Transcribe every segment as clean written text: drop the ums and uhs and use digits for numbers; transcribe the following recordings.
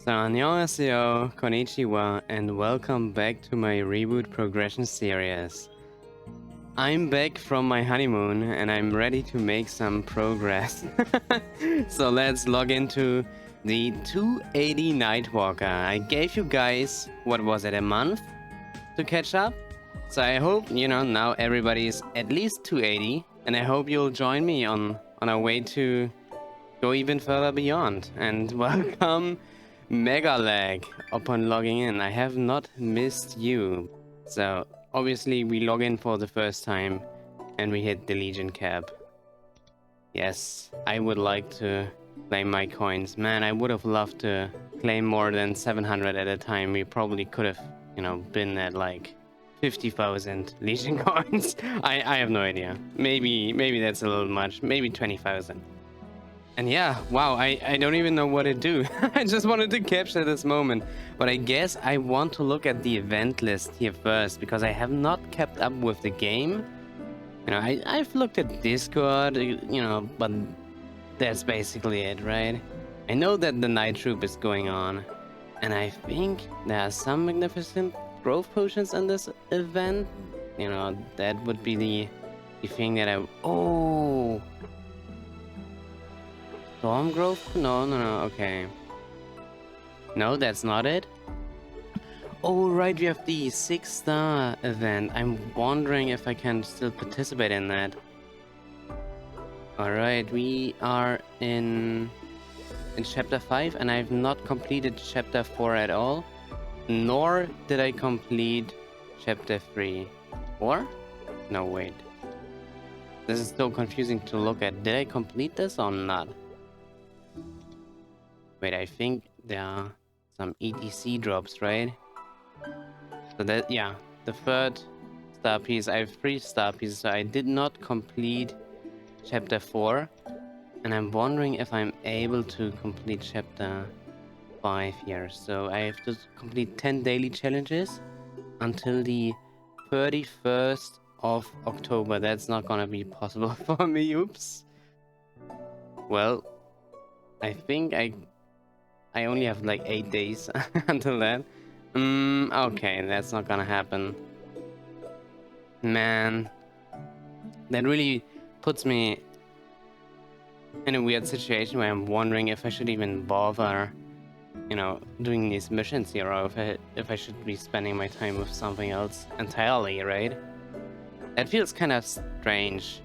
So annyeonghaseyo, konnichiwa, and welcome back to my reboot progression series. I'm back from my honeymoon and I'm ready to make some progress. So let's log into the 280 Nightwalker. I gave you guys, what was it, a month to catch up? So I hope, now everybody's at least 280, and I hope you'll join me on our way to go even further beyond. And welcome Mega Lag upon logging in. I have not missed you. So obviously we log in for the first time and we hit the Legion cap. Yes, I would like to claim my coins. Man, I would have loved to claim more than 700 at a time. We probably could have, been at like 50,000 Legion coins. I have no idea. Maybe that's a little much. Maybe 20,000. And yeah, wow, I don't even know what to do. I just wanted to capture this moment. But I guess I want to look at the event list here first, because I have not kept up with the game. I've looked at Discord, but that's basically it, right? I know that the Night Troop is going on. And I think there are some magnificent growth potions in this event. That would be the thing that Oh! Storm growth? No, okay. No, that's not it. Oh, right, we have the 6-star event. I'm wondering if I can still participate in that. Alright, we are in chapter 5, and I've not completed chapter 4 at all. Nor did I complete chapter 3. Or? No, wait. This is so confusing to look at. Did I complete this or not? Wait, I think there are some ETC drops, right? So that, yeah, the third star piece. I have 3 star pieces, so I did not complete chapter 4. And I'm wondering if I'm able to complete chapter 5 here. So I have to complete 10 daily challenges until the 31st of October. That's not gonna be possible for me, oops. Well, I think I only have like 8 days until that. Okay, that's not gonna happen. Man, that really puts me in a weird situation where I'm wondering if I should even bother, doing these missions here, or if I should be spending my time with something else entirely, right? That feels kind of strange,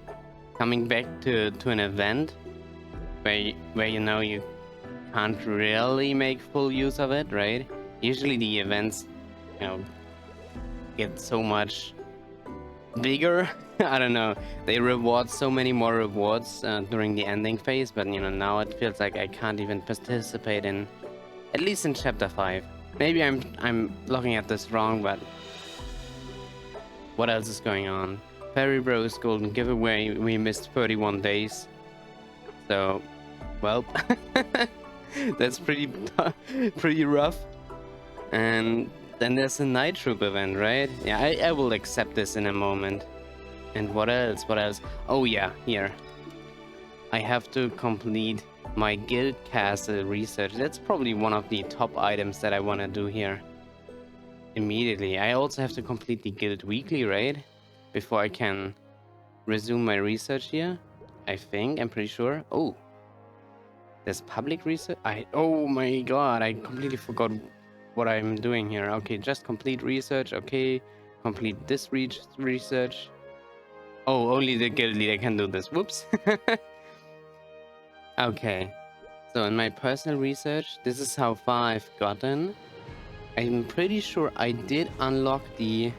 coming back to an event where you can't really make full use of it, right? Usually the events, get so much bigger. I don't know. They reward so many more rewards during the ending phase, but now it feels like I can't even participate in, at least in chapter 5. Maybe I'm looking at this wrong, but what else is going on? Fairy Bros Golden Giveaway. We missed 31 days. So, well, that's pretty rough. And then there's a Night Troop event, right? Yeah, I will accept this in a moment. And what else? Oh yeah, here. I have to complete my guild castle research. That's probably one of the top items that I want to do here immediately. I also have to complete the guild weekly, right? Before I can resume my research here. I'm pretty sure. Oh, there's public research. Oh my god, I completely forgot what I'm doing here. Okay, just complete research. Okay, complete this research. Oh, only the guild leader can do this. Whoops. Okay, so in my personal research, this is how far I've gotten. I'm pretty sure I did unlock the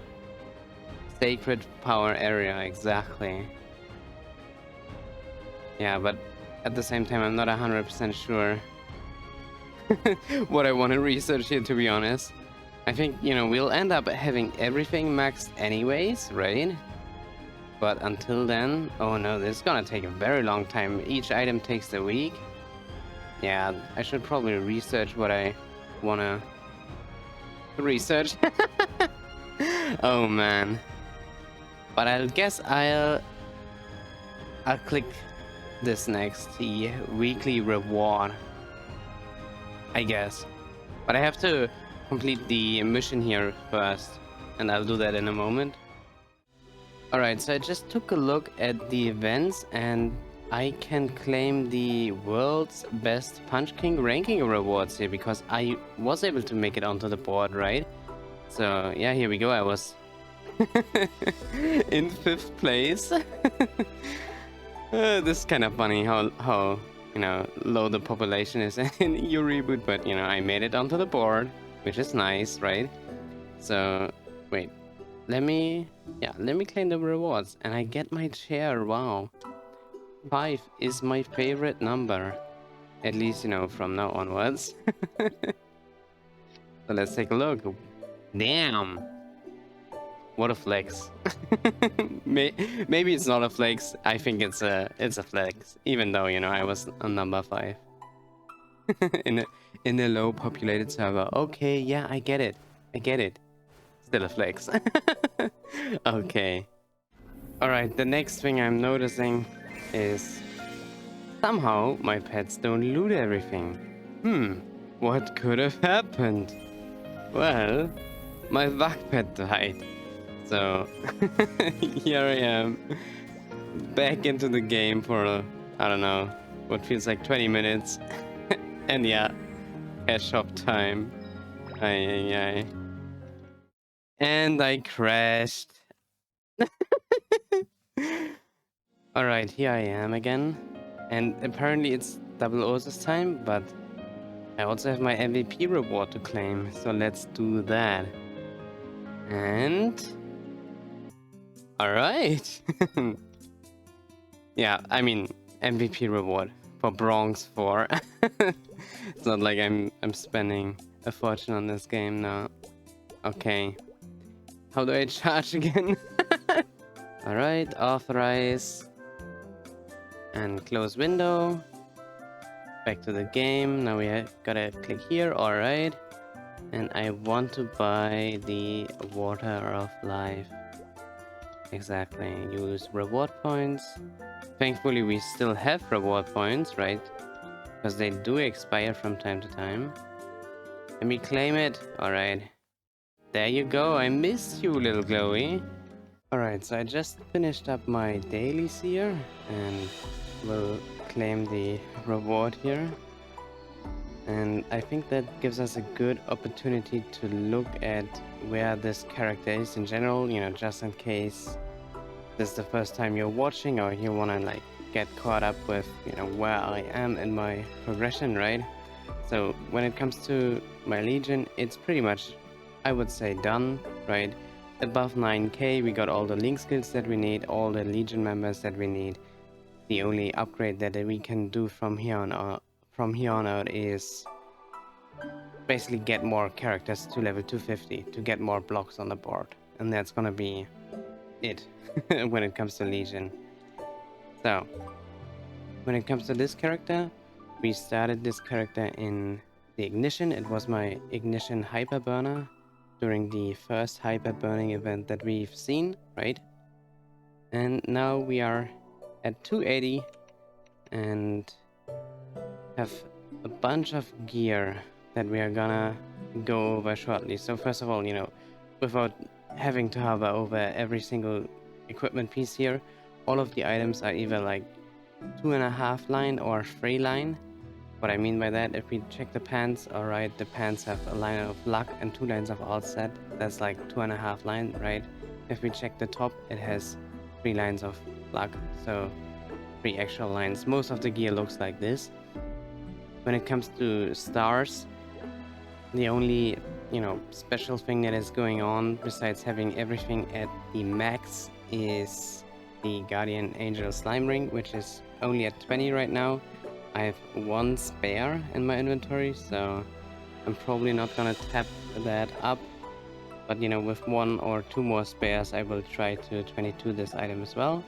sacred power area, exactly. Yeah, but at the same time, I'm not 100% sure what I want to research here, to be honest. I think, we'll end up having everything maxed anyways, right? But until then, oh no, this is gonna take a very long time. Each item takes a week. Yeah, I should probably research what I wanna research. Oh man. But I guess I'll click this next, the weekly reward, I guess. But I have to complete the mission here first, and I'll do that in a moment. Alright, so I just took a look at the events, and I can claim the world's best Punch King ranking rewards here, because I was able to make it onto the board, right? So yeah, here we go. I was in 5th place. This is kind of funny how you know, low the population is in your reboot, but you know, I made it onto the board, which is nice, right? So wait, let me claim the rewards, and I get my chair. Wow, 5 is my favorite number, at least, you know, from now onwards. So let's take a look. Damn, what a flex. Maybe it's not a flex. I think it's a flex, even though, you know, I was on number 5 in a low populated server. Okay, yeah, I get it. Still a flex. Okay. Alright, the next thing I'm noticing is somehow my pets don't loot everything. What could have happened? Well, my bug pet died. So here I am, back into the game for, I don't know, what feels like 20 minutes. And yeah, pet shop time. Ay. And I crashed. Alright, here I am again. And apparently it's double O's this time, but I also have my MVP reward to claim. So let's do that. And alright. Yeah, I mean, MVP reward for Bronze 4. It's not like I'm spending a fortune on this game now. Okay. How do I charge again? Alright, authorize. And close window. Back to the game. Now we gotta click here. Alright. And I want to buy the Water of Life. Exactly. Use reward points. Thankfully, we still have reward points, right? Because they do expire from time to time. Let me claim it. Alright. There you go. I missed you, little Chloe. Alright, so I just finished up my dailies here and will claim the reward here. And I think that gives us a good opportunity to look at where this character is in general, you know, just in case this is the first time you're watching or you want to like get caught up with, you know, where I am in my progression, right? So when it comes to my Legion, it's pretty much, I would say, done, right? Above 9k we got all the link skills that we need, all the Legion members that we need. The only upgrade that we can do from here on out is basically get more characters to level 250 to get more blocks on the board, and that's gonna be it when it comes to Legion. So when it comes to this character, we started this character in the Ignition. It was my Ignition Hyper Burner during the first Hyper Burning event that we've seen, right? And now we are at 280 and have a bunch of gear that we are gonna go over shortly. So first of all, you know, without having to hover over every single equipment piece here, all of the items are either like 2.5 line or 3 line. What I mean by that, if we check the pants, alright, the pants have a line of luck and 2 lines of alt set. That's like 2.5 line, right? If we check the top, it has 3 lines of luck, so 3 actual lines. Most of the gear looks like this. When it comes to stars, the only, you know, special thing that is going on besides having everything at the max is the Guardian Angel Slime Ring, which is only at 20 right now. I have 1 spare in my inventory, so I'm probably not gonna tap that up. But you know, with 1 or 2 more spares, I will try to 22 this item as well.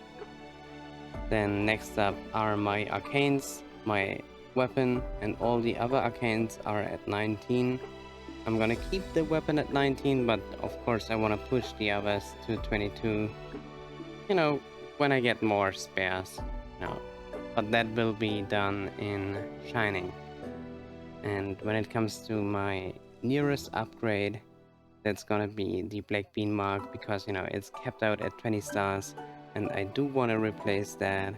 Then next up are my arcanes, my weapon, and all the other arcanes are at 19. I'm gonna keep the weapon at 19, but of course I wanna push the others to 22. You know, when I get more spares. No. But that will be done in Shining. And when it comes to my nearest upgrade, that's gonna be the Black Bean mark, because, you know, it's kept out at 20 stars, and I do want to replace that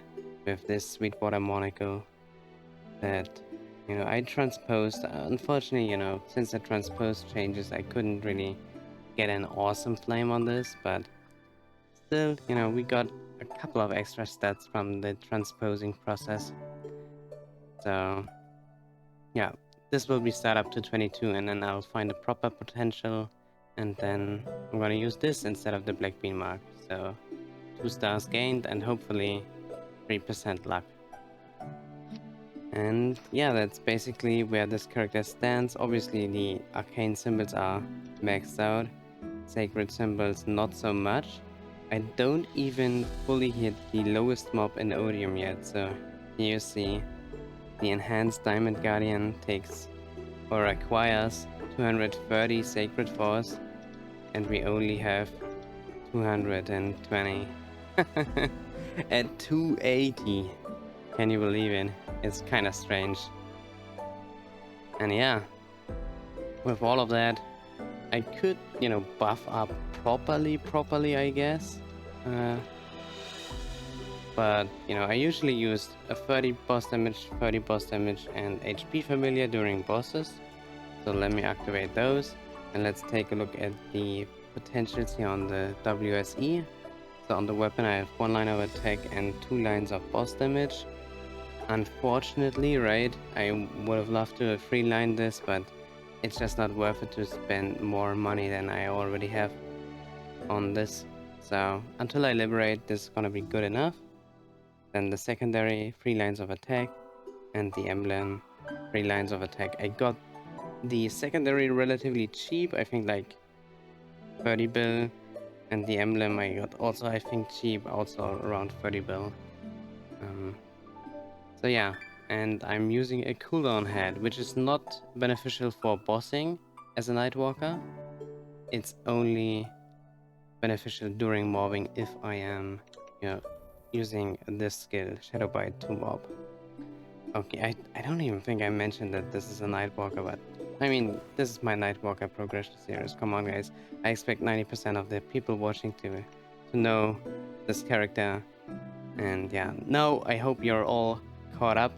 with this Sweetwater Monocle that, you know, I transposed. Unfortunately, you know, since the transposed changes, I couldn't really get an awesome flame on this, but still, you know, we got a couple of extra stats from the transposing process. So yeah, this will be start up to 22, and then I'll find a proper potential, and then I'm gonna use this instead of the Black Bean mark. So 2 stars gained and hopefully 3% luck. And yeah, that's basically where this character stands. Obviously the arcane symbols are maxed out, sacred symbols not so much. I don't even fully hit the lowest mob in Odium yet, so here you see the enhanced Diamond Guardian takes or requires 230 sacred force, and we only have 220 at 280. Can you believe it? It's kind of strange. And yeah, with all of that, I could, you know, buff up properly, I guess. But, you know, I usually use a 30 boss damage, and HP familiar during bosses. So let me activate those, and let's take a look at the potentials here on the WSE. So on the weapon I have 1 line of attack and 2 lines of boss damage. Unfortunately, right, I would have loved to have 3-lined this, but it's just not worth it to spend more money than I already have on this. So until I liberate, this is gonna be good enough. Then the secondary, 3 lines of attack, and the emblem, 3 lines of attack. I got the secondary relatively cheap, I think like 30 bill, and the emblem I got also, I think, cheap, also around 30 bill. So yeah, and I'm using a cooldown head, which is not beneficial for bossing as a Nightwalker. It's only beneficial during mobbing if I am, you know, using this skill, Shadow Bite, to mob. Okay, I don't even think I mentioned that this is a Nightwalker, but I mean, this is my Nightwalker progression series. Come on, guys. I expect 90% of the people watching to know this character. And yeah, now I hope you're all caught up,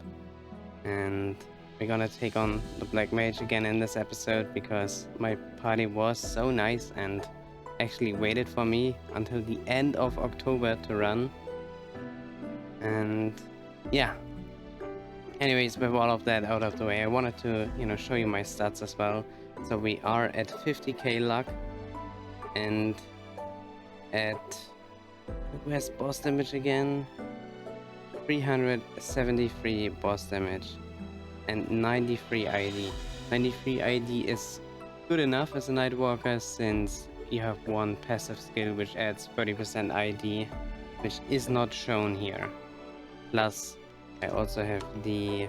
and we're gonna take on the Black Mage again in this episode, because my party was so nice and actually waited for me until the end of October to run. And yeah, anyways, with all of that out of the way, I wanted to, you know, show you my stats as well. So we are at 50k luck, and at, who has boss damage again? 373 boss damage and 93 ID. 93 ID is good enough as a Nightwalker, since you have 1 passive skill which adds 30% ID, which is not shown here. Plus, I also have the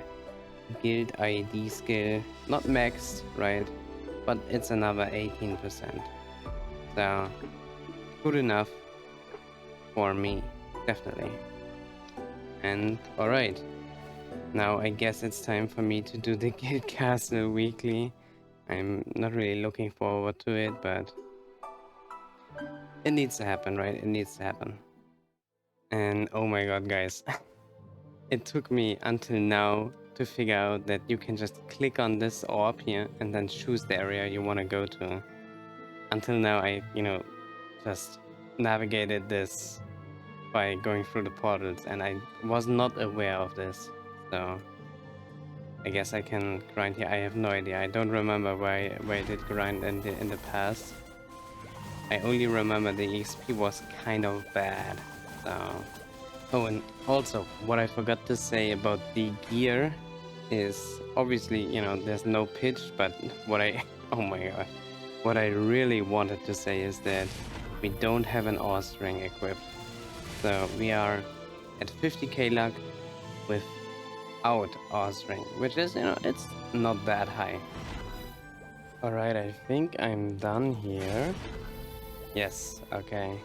Guild ID skill, not maxed, right? But it's another 18%. So, good enough for me, definitely. And alright, now I guess it's time for me to do the Guild Castle weekly. I'm not really looking forward to it, but it needs to happen, right? It needs to happen. And oh my god, guys. It took me until now to figure out that you can just click on this orb here and then choose the area you want to go to. Until now I, you know, just navigated this by going through the portals, and I was not aware of this. So I guess I can grind here. I have no idea. I don't remember where I did grind in the past. I only remember the XP was kind of bad. So, oh, and also what I forgot to say about the gear is, obviously, you know, there's no pitch, but what I oh my god, what I really wanted to say is that we don't have an ore string equipped. So we are at 50k luck without ore string, which is, you know, it's not that high. Alright, I think I'm done here. Yes, okay.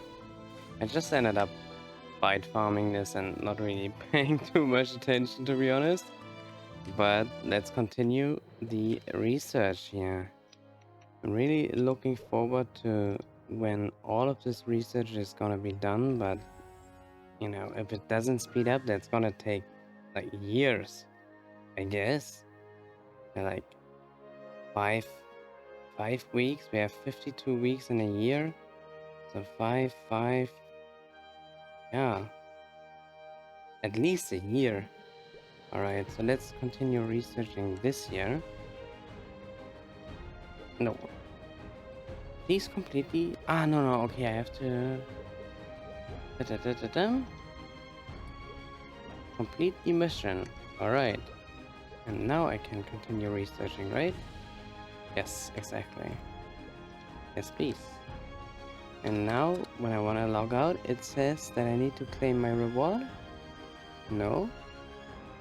I just ended up bite farming this and not really paying too much attention, to be honest. But let's continue the research here. I'm really looking forward to when all of this research is gonna be done, but you know, if it doesn't speed up, that's gonna take like years, I guess. Like five weeks. We have 52 weeks in a year, so five, yeah, at least a year. All right, so let's continue researching this year. No, please completely. No. Okay, I have to. Complete the mission. Alright. And now I can continue researching, right? Yes, exactly. Yes, please. And now, when I want to log out, it says that I need to claim my reward? No?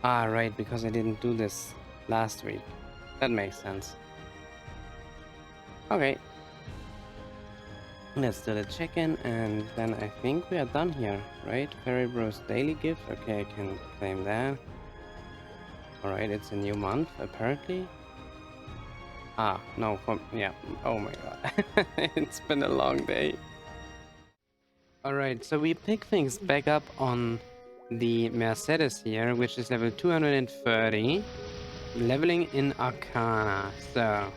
Right, because I didn't do this last week. That makes sense. Okay. Let's do the check-in, and then I think we are done here, right? Fairy Bros daily gift. Okay, I can claim that. Alright, it's a new month, apparently. No, yeah. Oh my god. It's been a long day. Alright, so we pick things back up on the Mercedes here, which is level 230. Leveling in Arcana. So,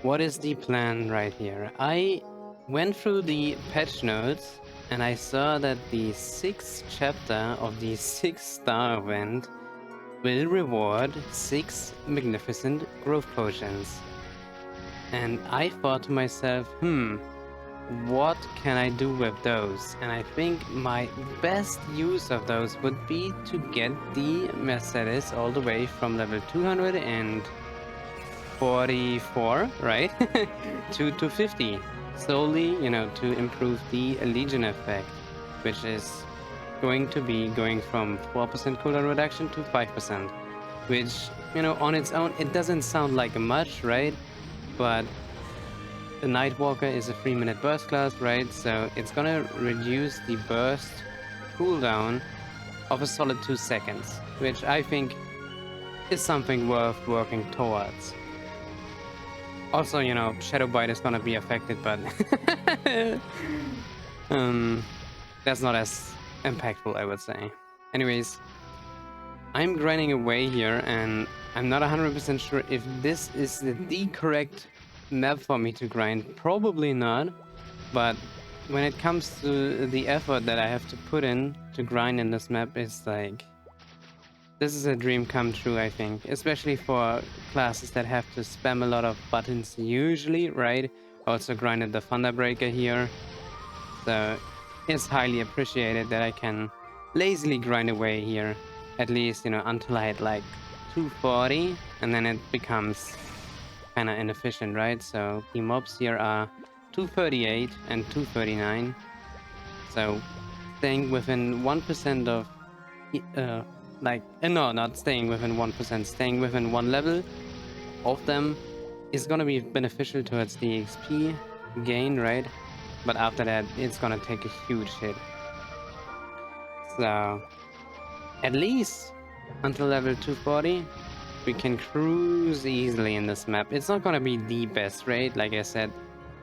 what is the plan right here? I went through the patch notes and I saw that the 6th chapter of the 6-star event will reward 6 magnificent growth potions. And I thought to myself, what can I do with those? And I think my best use of those would be to get the Mercedes all the way from level 244, right? to 250. Solely, you know, to improve the Legion effect, which is going to be going from 4% cooldown reduction to 5%. Which, you know, on its own, it doesn't sound like much, right? But the Nightwalker is a 3-minute burst class, right? So it's gonna reduce the burst cooldown of a solid 2 seconds, which I think is something worth working towards. Also, you know, Shadow Bite is gonna be affected, but that's not as impactful, I would say. Anyways, I'm grinding away here, and I'm not 100% sure if this is the correct map for me to grind. Probably not, but when it comes to the effort that I have to put in to grind in this map, is like, this is a dream come true, I think, especially for classes that have to spam a lot of buttons usually, right? Also grinded the Thunderbreaker here, so it's highly appreciated that I can lazily grind away here, at least, you know, until I hit like 240, and then it becomes kind of inefficient, right? So the mobs here are 238 and 239, so staying within 1% of no, not staying within 1%, staying within one level of them is gonna be beneficial towards the XP gain, right? But after that, it's gonna take a huge hit. So at least until level 240, we can cruise easily in this map. It's not gonna be the best rate, like I said.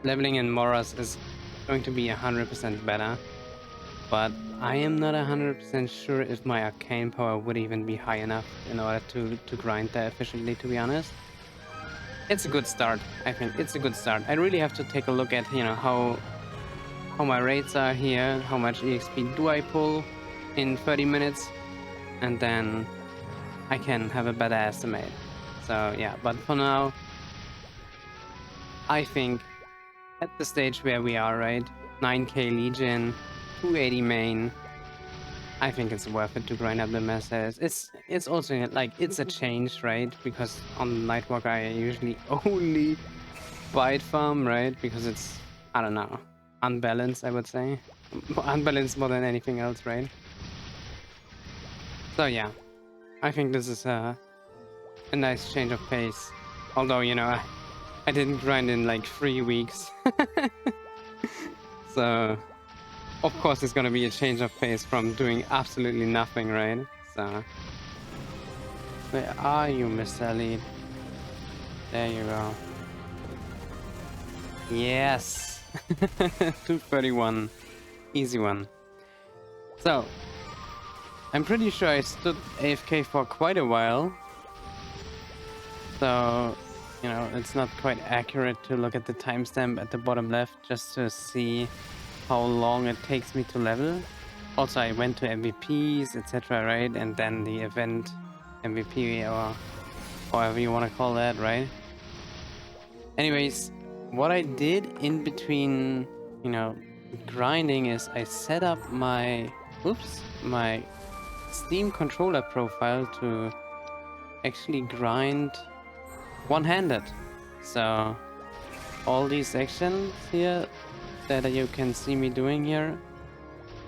Leveling in Moras is going to be 100% better, but I am not 100% sure if my arcane power would even be high enough in order to grind that efficiently, to be honest. It's a good start, I think. It's a good start. I really have to take a look at, you know, how my rates are here, how much EXP do I pull in 30 minutes, and then I can have a better estimate. So yeah, but for now, I think at the stage where we are, right, 9k Legion, 280 main, I think it's worth it to grind up the Mercedes. It's also like, it's a change, right? Because on Nightwalker I usually only bite farm, right? Because it's, I don't know, unbalanced, I would say. Unbalanced more than anything else, right? So yeah, I think this is a nice change of pace. Although, you know, I didn't grind in like 3 weeks. So of course it's gonna be a change of pace from doing absolutely nothing, right? So where are you, Mr. Elite? There you go. Yes! 231. Easy one. So, I'm pretty sure I stood AFK for quite a while. So, you know, it's not quite accurate to look at the timestamp at the bottom left just to see how long it takes me to level. Also, I went to MVPs, etc., right? And then the event MVP or however you want to call that, right? Anyways, what I did in between, you know, grinding is I set up my, my Steam controller profile to actually grind one-handed. So all these actions here that you can see me doing here,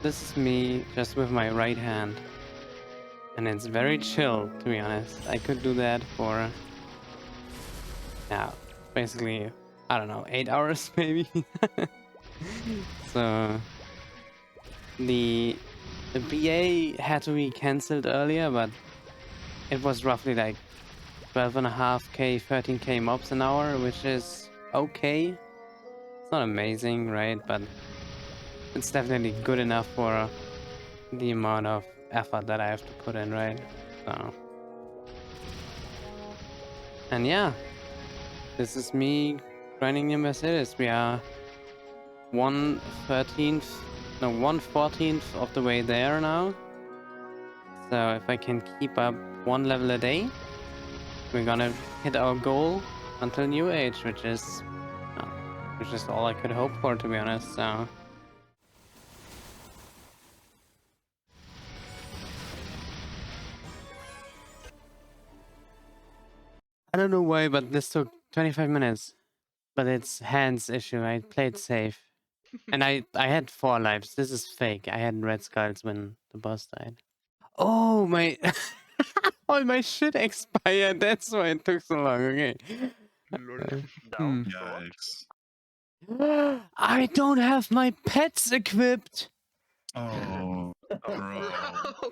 this is me just with my right hand. And it's very chill, to be honest. I could do that for, yeah, basically, I don't know, 8 hours maybe. So the BA had to be cancelled earlier, but it was roughly like 12.5k, 13k mobs an hour, which is okay. It's not amazing, right? But it's definitely good enough for the amount of effort that I have to put in, right? So, and yeah, this is me grinding in Mercedes. We are 1/14th of the way there now. So if I can keep up 1 level a day, we're gonna hit our goal until New Age, which is all I could hope for, to be honest. So I don't know why, but this took 25 minutes. But it's hands issue. I played safe. And I had 4 lives. This is fake. I had red skulls when the boss died. Oh my all my shit expired. That's why it took so long. Okay. Down. Yikes. I don't have my pets equipped. Oh, bro.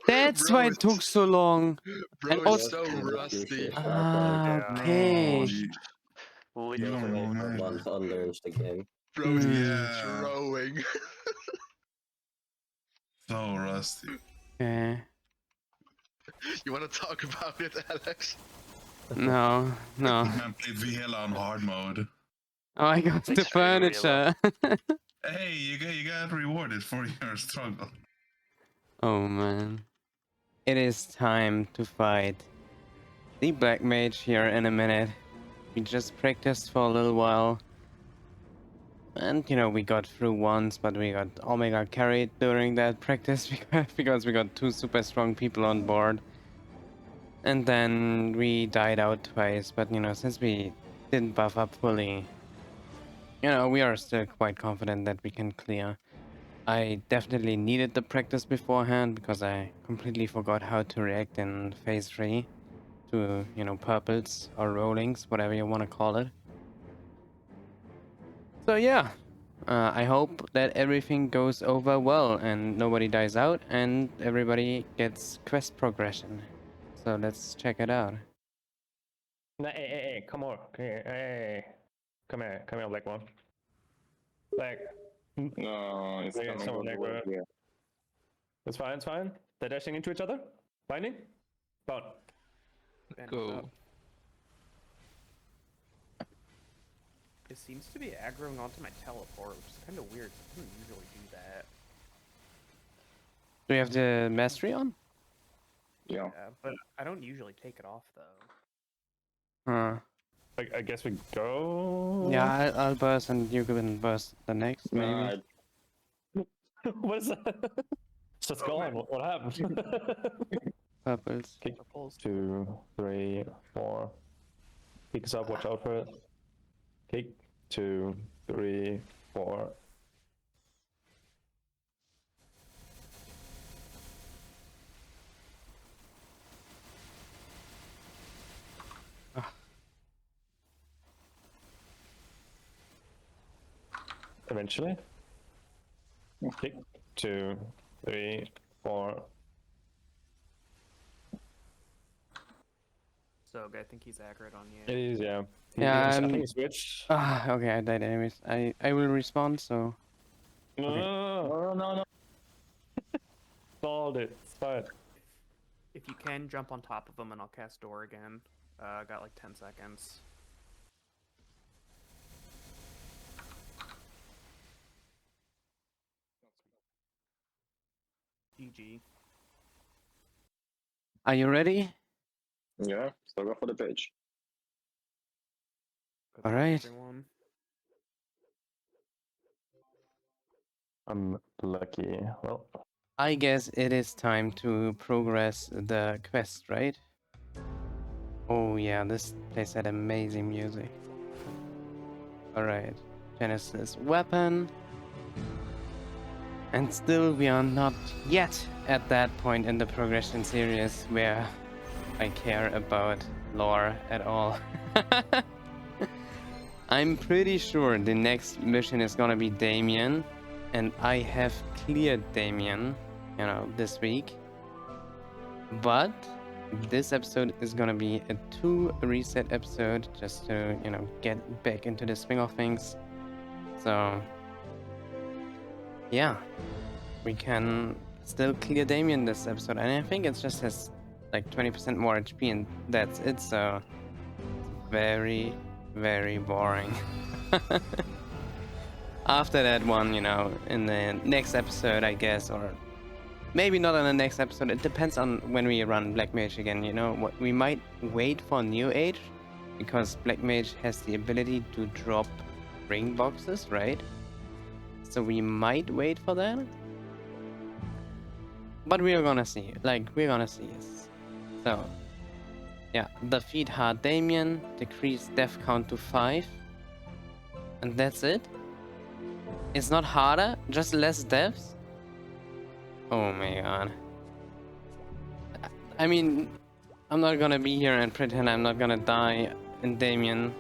That's Bro, why it took so long. Bro, And it's also, so rusty. okay. Bro, We you need got to the wait wrong for name. one to unlearn the game. Bro, Hmm. throwing. So rusty. Okay. You want to talk about it, Alex? No, no. Man played Vihela on hard mode. Oh, I got the furniture. Hey, you got rewarded for your struggle. Oh man. It is time to fight the Black Mage here in a minute. We just practiced for a little while. And, you know, we got through once, but we got Omega carried during that practice because we got 2 super strong people on board. And then we died out twice, but, you know, since we didn't buff up fully, you know, we are still quite confident that we can clear. I definitely needed the practice beforehand because I completely forgot how to react in phase 3 to, you know, purples or rollings, whatever you want to call it. So yeah, I hope that everything goes over well and nobody dies out and everybody gets quest progression. So let's check it out. No, hey, come on. Hey. Come here, black one. Black. No, it's Okay, coming someone all the way there, here. It's fine. They're dashing into each other. Binding. Bound. Go. It seems to be aggroing onto my teleport, which is kind of weird. I don't usually do that. Do you have the mastery on? Yeah. But I don't usually take it off, though. Huh. I guess we go. Yeah, I'll burst and you can burst the next, maybe. What is that? It's just gone. What happened? Purples. Okay. 2, 3, 4. Picks up. Watch out for it. Okay. 2, 3, 4. Eventually. Okay. 2, 3, 4. Sog. I think he's aggroed on It you. is, yeah. Yeah, I and- think he switched. Okay, I died anyways. I will respond, so... No, No. stalled it. It's fine. If you can, jump on top of him and I'll cast Door again. Got like 10 seconds. GG. Are you ready? Yeah, so go for the page. Good luck, Alright. everyone. I'm lucky. Well, I guess it is time to progress the quest, right? Oh yeah, this place had amazing music. Alright, Genesis weapon. And still we are not yet at that point in the progression series where I care about lore at all. I'm pretty sure the next mission is gonna be Damien, and I have cleared Damien, you know, this week. But this episode is gonna be a 2 reset episode just to, you know, get back into the swing of things. So yeah, we can still clear Damien this episode, and I think it just has like 20% more HP, and that's it. So very, very boring. After that one, you know, in the next episode, I guess, or maybe not in the next episode. It depends on when we run Black Mage again. You know, what we might wait for New Age, because Black Mage has the ability to drop ring boxes, right? So we might wait for that. But we're gonna see. Like, we're gonna see. So, yeah, defeat hard Damien, decrease death count to 5. And that's it? It's not harder, just less deaths? Oh my god. I mean, I'm not gonna be here and pretend I'm not gonna die in Damien.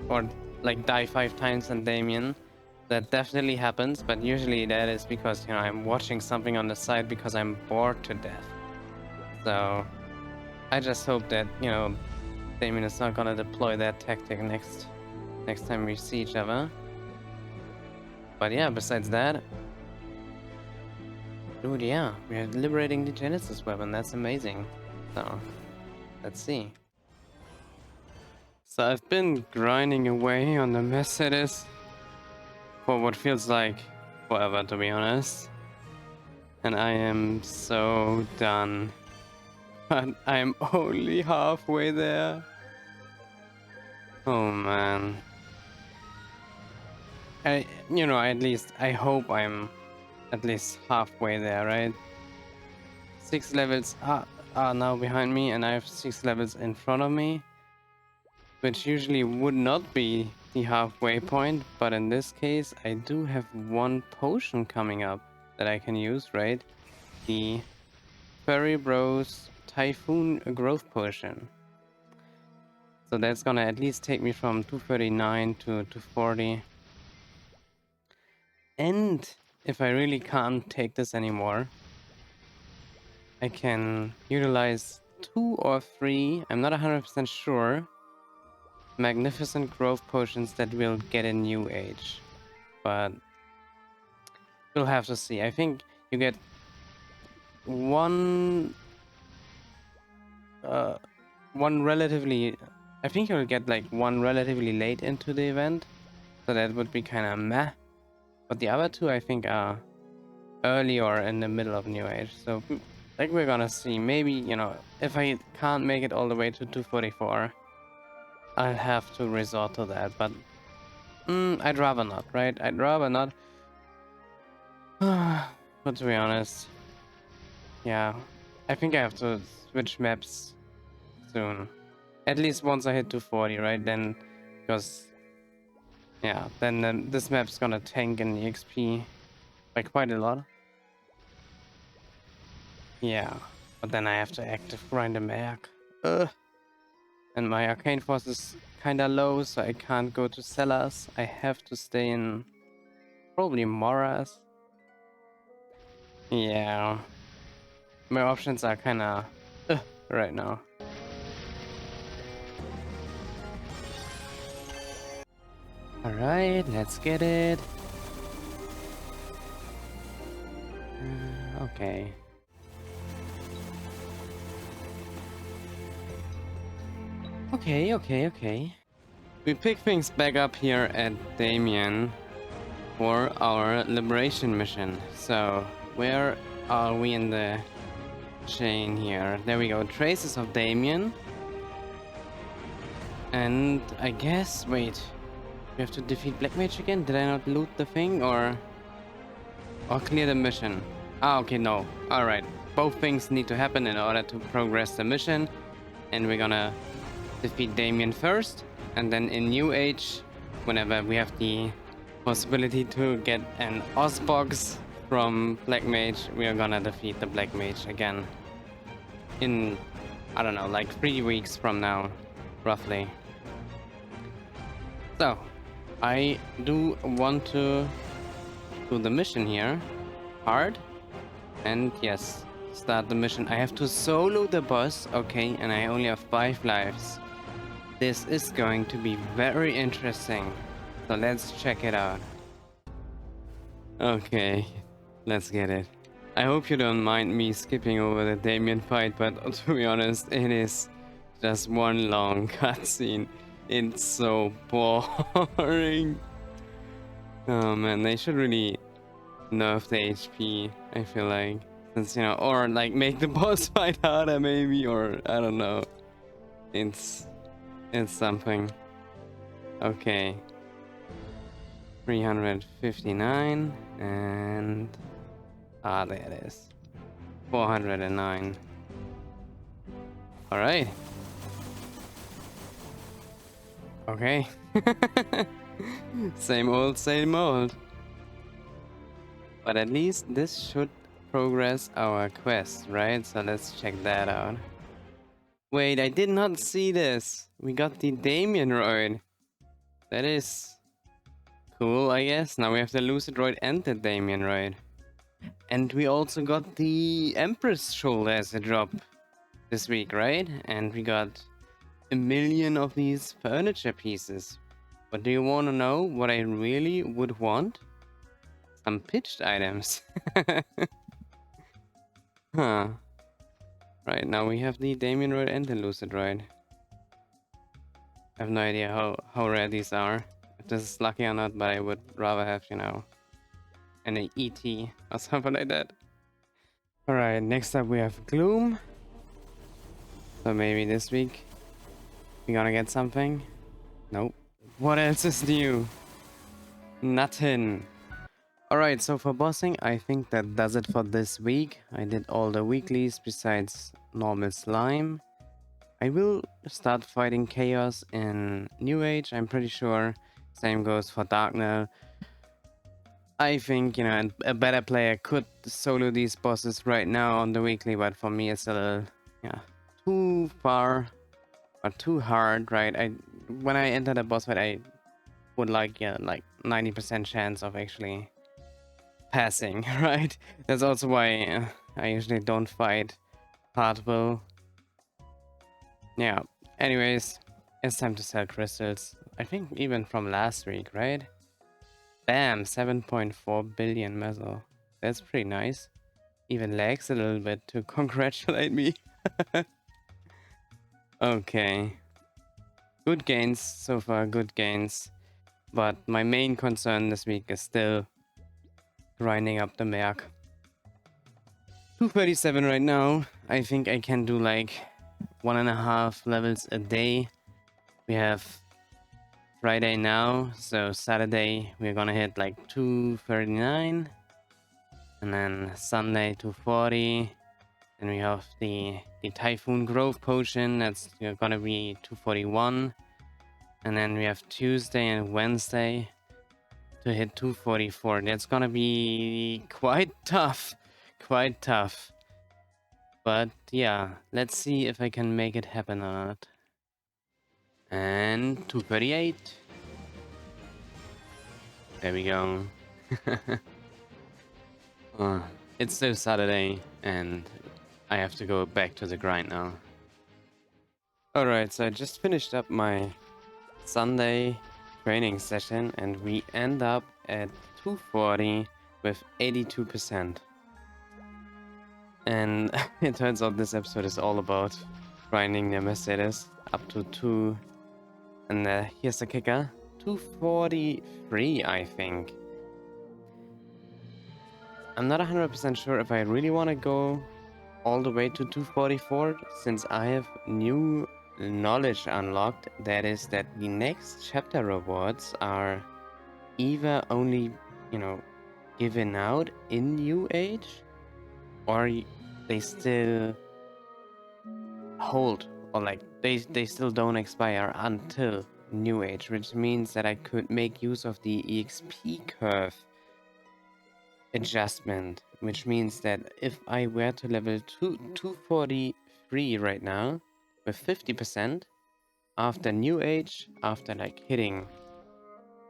Or, like, die 5 times in Damien. That definitely happens, but usually that is because, you know, I'm watching something on the side because I'm bored to death. So, I just hope that, you know, Damien is not gonna deploy that tactic next time we see each other. But yeah, besides that... Dude, yeah, we're liberating the Genesis weapon, that's amazing. So, let's see. So I've been grinding away on the Mercedes for what feels like forever, to be honest. And I am so done. But I'm only halfway there. Oh man. At least I hope I'm at least halfway there, right? 6 levels are now behind me, and I have 6 levels in front of me, which usually would not be the halfway point, but in this case I do have 1 potion coming up that I can use, right? The Fairy Bros Typhoon Growth Potion. So that's gonna at least take me from 239 to 240. And if I really can't take this anymore, I can utilize 2 or 3, I'm not 100% sure, magnificent growth potions that will get a New Age. But we'll have to see. I think you get one relatively... I think you'll get like 1 relatively late into the event, so that would be kind of meh. But the other 2 I think are early or in the middle of New Age, so like we're gonna see. Maybe, you know, if I can't make it all the way to 244, I'll have to resort to that, but I'd rather not, right? I'd rather not. But to be honest, yeah, I think I have to switch maps soon. At least once I hit 240, right? Then, because, yeah, then this map's gonna tank in EXP by quite a lot. Yeah, but then I have to active grind a Merc. And my Arcane Force is kinda low, so I can't go to Cellars. I have to stay in probably Moras. Yeah. My options are kinda right now. Alright, let's get it. Okay. Okay. We pick things back up here at Damien for our liberation mission. So, where are we in the chain here? There we go. Traces of Damien. And I guess, wait. We have to defeat Black Mage again? Did I not loot the thing or clear the mission? Ah, okay, no. Alright. Both things need to happen in order to progress the mission. And we're gonna defeat Damien first. And then in New Age, whenever we have the possibility to get an Oz box from Black Mage, we are gonna defeat the Black Mage again. In, I don't know, like 3 weeks from now, roughly. So, I do want to do the mission here. Hard. And yes, start the mission. I have to solo the boss, okay, and I only have 5 lives. This is going to be very interesting. So let's check it out. Okay, let's get it. I hope you don't mind me skipping over the Damien fight, but to be honest, it is just one long cutscene. It's so boring. Oh man, they should really nerf the HP, I feel like. Since, you know, or like make the boss fight harder maybe, or I don't know. It's something. Okay. 359 and there it is. 409. All right. Okay. Same old. But at least this should progress our quest, right? So let's check that out. Wait, I did not see this. We got the Damien Roid. That is cool, I guess. Now we have the Lucid Roid and the Damien Roid. And we also got the Empress Shoulder as a drop this week, right? And we got 1 million of these furniture pieces. But do you want to know what I really would want? Some pitched items. Huh. Right, now we have the Damien Roid and the Lucid Roid. I have no idea how rare these are. If this is lucky or not, but I would rather have, you know, an ET or something like that. Alright, next up we have Gloom. So maybe this week we're gonna get something. Nope. What else is new? Nothing. Alright, so for bossing, I think that does it for this week. I did all the weeklies besides normal slime. I will start fighting chaos in New Age, I'm pretty sure. Same goes for Darknell. I think, you know, a better player could solo these bosses right now on the weekly, but for me it's a little, yeah, too far or too hard, right? When I enter the boss fight, I would like 90% chance of actually passing, right? That's also why I usually don't fight hardwell. Yeah, anyways, it's time to sell crystals. I think even from last week, right? Bam, 7.4 billion metal. That's pretty nice. Even lags a little bit to congratulate me. Okay. Good gains so far, good gains. But my main concern this week is still grinding up the Merc. 237 right now. I think I can do like 1.5 levels a day. We have Friday now, so Saturday we're gonna hit like 239. And then Sunday 240. And we have the Typhoon Grove Potion, that's gonna be 241. And then we have Tuesday and Wednesday to hit 244. That's gonna be quite tough. Quite tough. But yeah, let's see if I can make it happen or not. And 238. There we go. It's still Saturday and I have to go back to the grind now. Alright, so I just finished up my Sunday training session, and we end up at 240 with 82%. And it turns out this episode is all about grinding the Mercedes up to 2. And here's the kicker, 243, I think. I'm not 100% sure if I really want to go all the way to 244, since I have new knowledge unlocked. That is that the next chapter rewards are either only, you know, given out in New Age, or they still hold, or like they still don't expire until New Age, which means that I could make use of the EXP curve adjustment, which means that if I were to level 243 right now with 50%, after New Age, after like hitting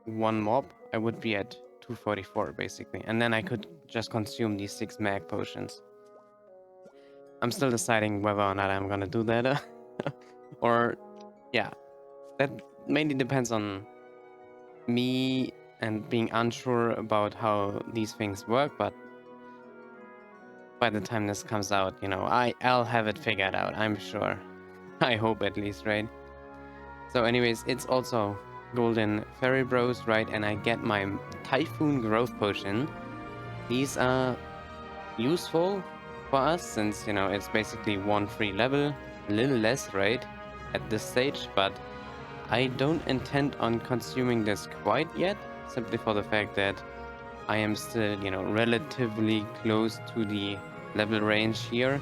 one mob, I would be at 244 basically, and then I could just consume these 6 mag potions. I'm still deciding whether or not I'm gonna do that or yeah, that mainly depends on me and being unsure about how these things work, but by the time this comes out, you know, I'll have it figured out, I'm sure. I hope at least, right? So anyways, it's also Golden Fairy Bros, right? And I get my Typhoon Growth Potion. These are useful for us since, you know, it's basically 1 free level. A little less, right? At this stage, but I don't intend on consuming this quite yet, simply for the fact that I am still, you know, relatively close to the level range here,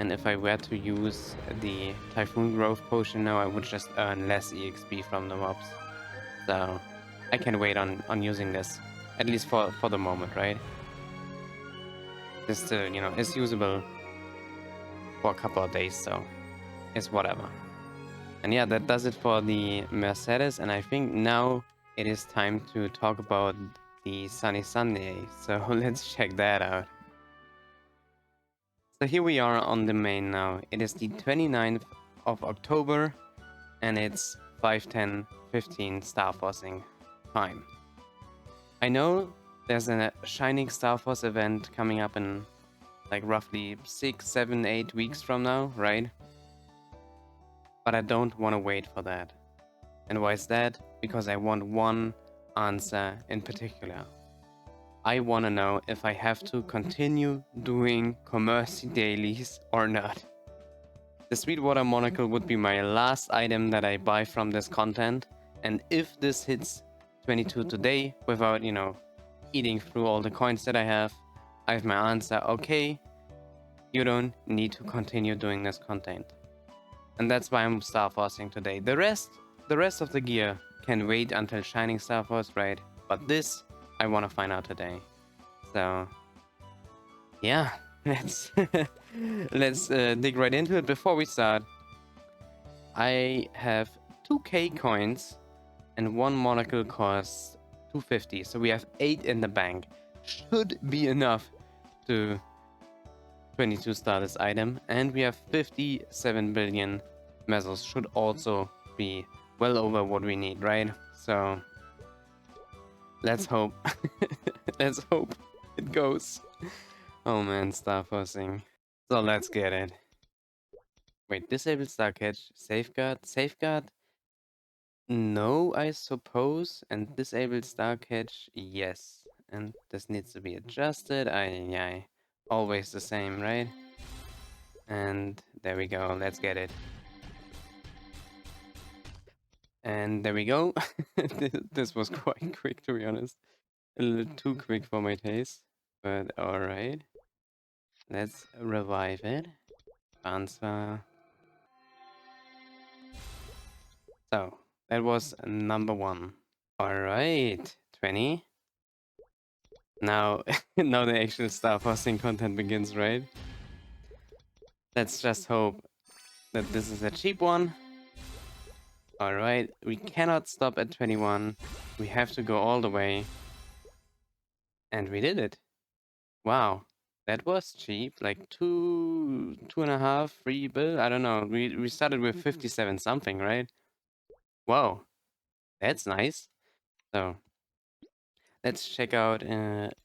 and if I were to use the Typhoon Growth Potion now, I would just earn less EXP from the mobs. So I can wait on using this, at least for the moment, right? This still, you know, is usable for a couple of days, so it's whatever. And yeah, that does it for the Mercedes, and I think now it is time to talk about the Sunny Sunday, so let's check that out. So here we are on the main now. It is the 29th of October, and it's 5:10:15 Star Forcing time. I know there's a Shining Star Force event coming up in like roughly 6, 7, 8 weeks from now, right? But I don't want to wait for that. And why is that? Because I want one answer in particular. I want to know if I have to continue doing commercy dailies or not. The Sweetwater Monocle would be my last item that I buy from this content, and if this hits 22 today without, you know, eating through all the coins that I have my answer. Okay, you don't need to continue doing this content. And that's why I'm Star Forcing today. The rest of the gear can wait until Shining Star Force, right? But this, I want to find out today. So, yeah, let's dig right into it. Before we start, I have 2k coins and 1 monocle costs 250. So we have 8 in the bank. Should be enough to 22 star this item, and we have 57 billion mesos. Should also be well over what we need, right? So let's hope. Let's hope it goes. Oh man, Star Forcing. So let's get it. Wait, disable star catch, safeguard. No, I suppose, and disable star catch, yes. And this needs to be adjusted. Aye. Always the same, right? And there we go, let's get it. And there we go. This was quite quick, to be honest. A little too quick for my taste, but alright. Let's revive it. Transfer. So, that was number 1. Alright, 20. Now, now the actual Star Forcing content begins, right? Let's just hope that this is a cheap one. Alright, we cannot stop at 21. We have to go all the way. And we did it. Wow, that was cheap. Like 2.5, 3 bill. I don't know. We started with 57 something, right? Wow, that's nice. So let's check out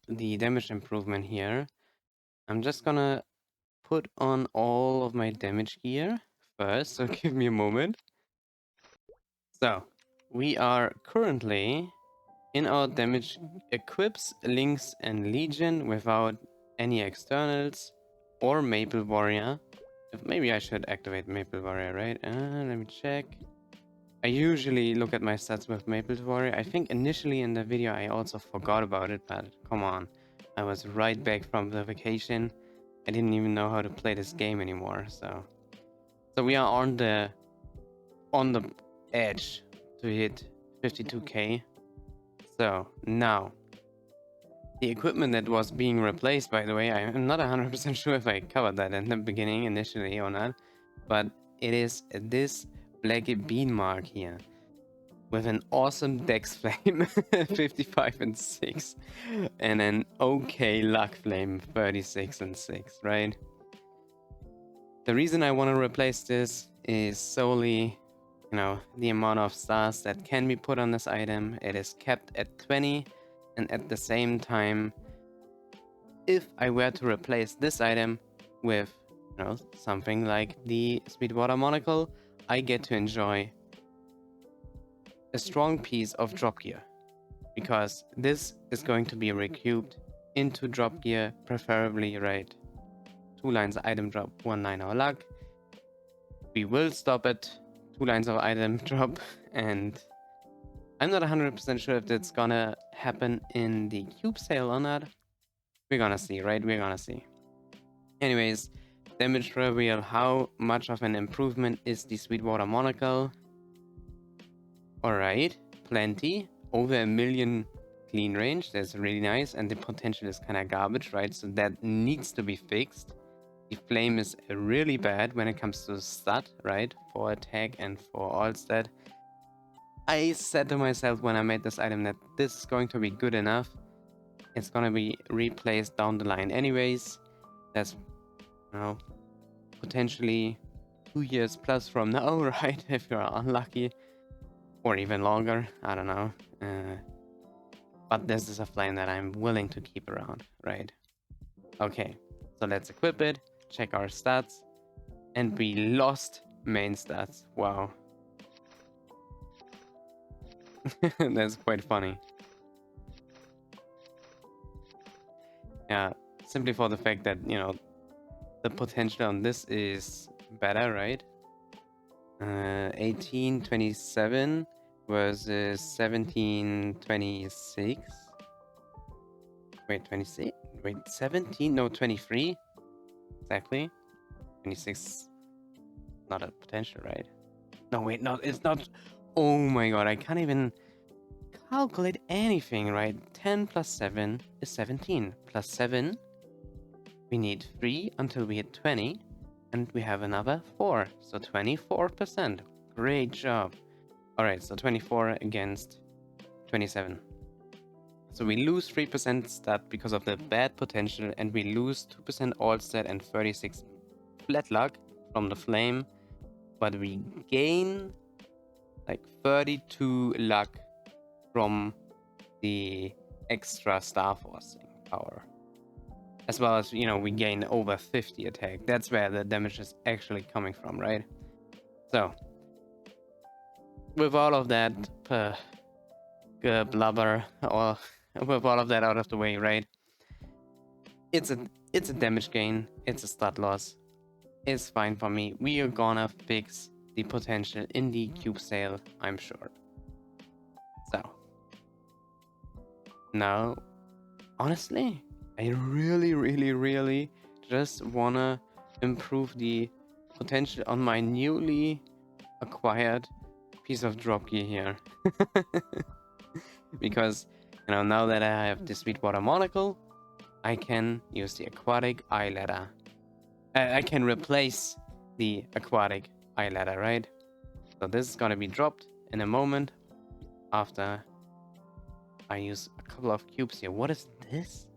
the damage improvement here. I'm just gonna put on all of my damage gear first, so give me a moment. So we are currently in our damage equips, links, and legion without any externals or Maple Warrior. Maybe I should activate Maple Warrior, right? Let me check. I usually look at my stats with Maple Warrior. I think initially in the video I also forgot about it, but come on. I was right back from the vacation. I didn't even know how to play this game anymore, so we are on the edge to hit 52k. So now the equipment that was being replaced, by the way, I'm not 100% sure if I covered that in the beginning initially or not, but it is this black bean mark here with an awesome dex flame 55 and 6 and an okay luck flame 36 and 6, right? The reason I want to replace this is solely, the amount of stars that can be put on this item. It is kept at 20, and at the same time, if I were to replace this item with, something like the Sweetwater Monocle, I get to enjoy a strong piece of drop gear, because this is going to be recubed into drop gear, preferably, right? 2 lines of item drop, 1 line of luck. We will stop at 2 lines of item drop, and I'm not 100% sure if that's gonna happen in the cube sale or not. We're gonna see, right? We're gonna see. Anyways, damage reveal. How much of an improvement is the Sweetwater Monocle? Alright, plenty. Over 1 million clean range. That's really nice, and the potential is kind of garbage, right? So that needs to be fixed. The flame is really bad when it comes to stat, right? For attack and for all stat. I said to myself when I made this item that this is going to be good enough. It's gonna be replaced down the line anyways. That's, potentially 2 years plus from now, right? If you're unlucky. Or even longer, I don't know. But this is a flame that I'm willing to keep around, right? Okay, so let's equip it. Check our stats, and we lost main stats. Wow. That's quite funny. Yeah, simply for the fact that, the potential on this is better, right? 1827 versus 1726. Wait, 26? Wait, 17? No, 23. Exactly. 26. Not a potential, right? No, wait, no, it's not. Oh my god, I can't even calculate anything, right? 10 plus 7 is 17. Plus 7, we need 3 until we hit 20. And we have another 4. So 24%. Great job. Alright, so 24 against 27. So we lose 3% stat because of the bad potential, and we lose 2% all stat and 36 flat luck from the flame, but we gain like 32 luck from the extra star forcing power, as well as, we gain over 50 attack. That's where the damage is actually coming from, right? So with all of that blubber, or with all of that out of the way, right? It's a damage gain, it's a stat loss. It's fine for me. We are gonna fix the potential in the cube sale, I'm sure. So now, honestly, I really just wanna improve the potential on my newly acquired piece of drop gear here. Because, now that I have the Sweetwater Monocle, I can use the aquatic eye ladder. I can replace the aquatic eye ladder, right? So this is gonna be dropped in a moment after I use a couple of cubes here. What is this?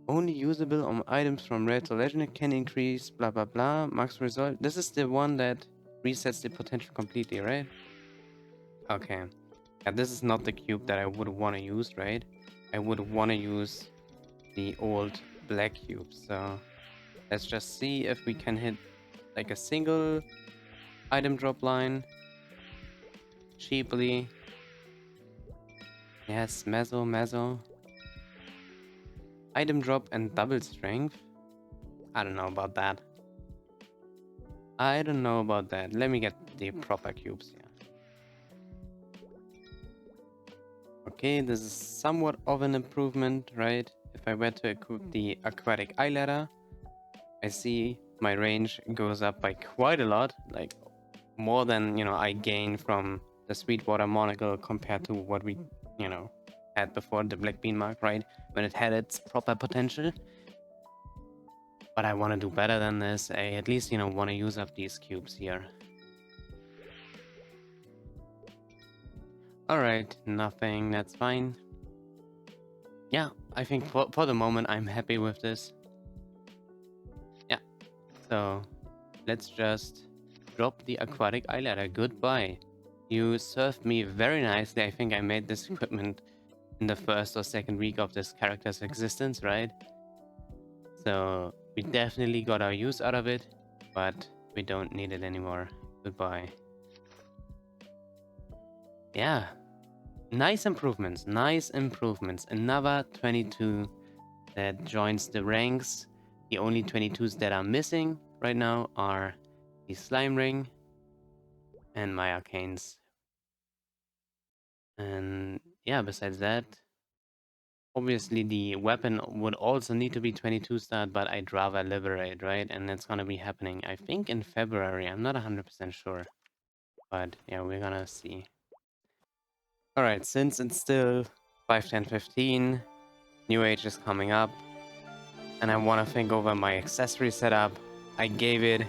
Only usable on items from rare to legendary, can increase blah blah blah. Max result. This is the one that resets the potential completely, right? Okay. And this is not the cube that I would want to use, right? I would want to use the old black cube. So let's just see if we can hit like a single item drop line cheaply. Yes, Mezzo. Item drop and double strength. I don't know about that. Let me get the proper cubes here. Okay, this is somewhat of an improvement, right? If I were to equip the aquatic eye ladder, I see my range goes up by quite a lot, like more than, I gain from the Sweetwater monocle compared to what we, had before the Black Bean Mark, right? When it had its proper potential. But I want to do better than this. I at least, want to use up these cubes here. Alright, nothing, that's fine. Yeah, I think for the moment I'm happy with this. Yeah, so let's just drop the aquatic eye ladder. Goodbye. You served me very nicely. I think I made this equipment in the first or second week of this character's existence, right? So we definitely got our use out of it, but we don't need it anymore. Goodbye. Yeah, nice improvements. Another 22 that joins the ranks. The only 22s that are missing right now are the slime ring and my arcanes. And yeah, besides that, obviously the weapon would also need to be 22 star, but I'd rather liberate, right? And that's gonna be happening, I think, in February. I'm not 100% sure, but yeah, we're gonna see. Alright, since it's still 5:10:15, New Age is coming up, and I want to think over my accessory setup. I gave it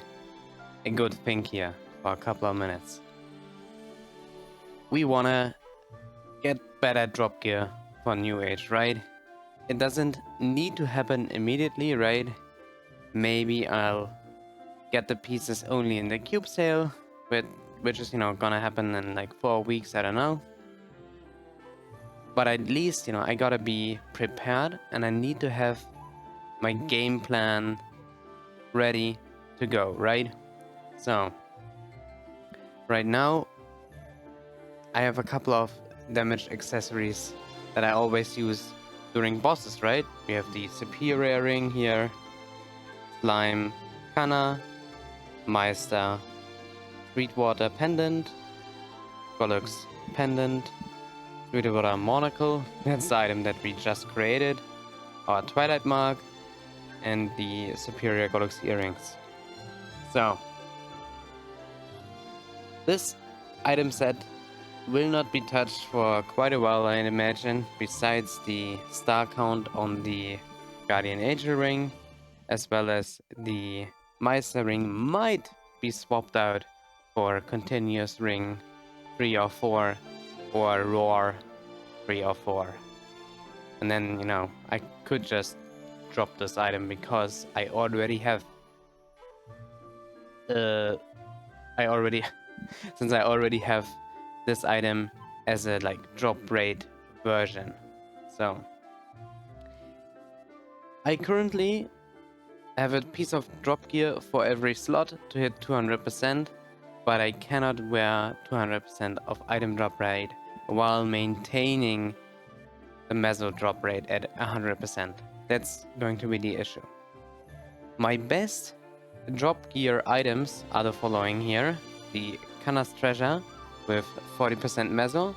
a good think here for a couple of minutes. We want to get better drop gear for New Age, right? It doesn't need to happen immediately, right? Maybe I'll get the pieces only in the cube sale, which is, gonna happen in like 4 weeks, I don't know. But at least, I gotta be prepared, and I need to have my game plan ready to go, right? So, right now, I have a couple of damage accessories that I always use during bosses, right? We have the Superior Ring here, Slime, Kana, Meister, Sweetwater Pendant, Gollux Pendant, Sweetwater Monocle, that's the item that we just created, our Twilight Mark, and the Superior Gollux Earrings. So, this item set will not be touched for quite a while, I imagine, besides the star count on the Guardian Angel Ring, as well as the Meister Ring might be swapped out for Continuous Ring 3 or 4 or Roar 3 or 4. And then, I could just drop this item because I already have since I already have this item as a drop rate version. So I currently have a piece of drop gear for every slot to hit 200%, but I cannot wear 200% of item drop rate while maintaining the Mezzo drop rate at 100%. That's going to be the issue. My best drop gear items are the following here: the Kana's Treasure with 40% Mezzo,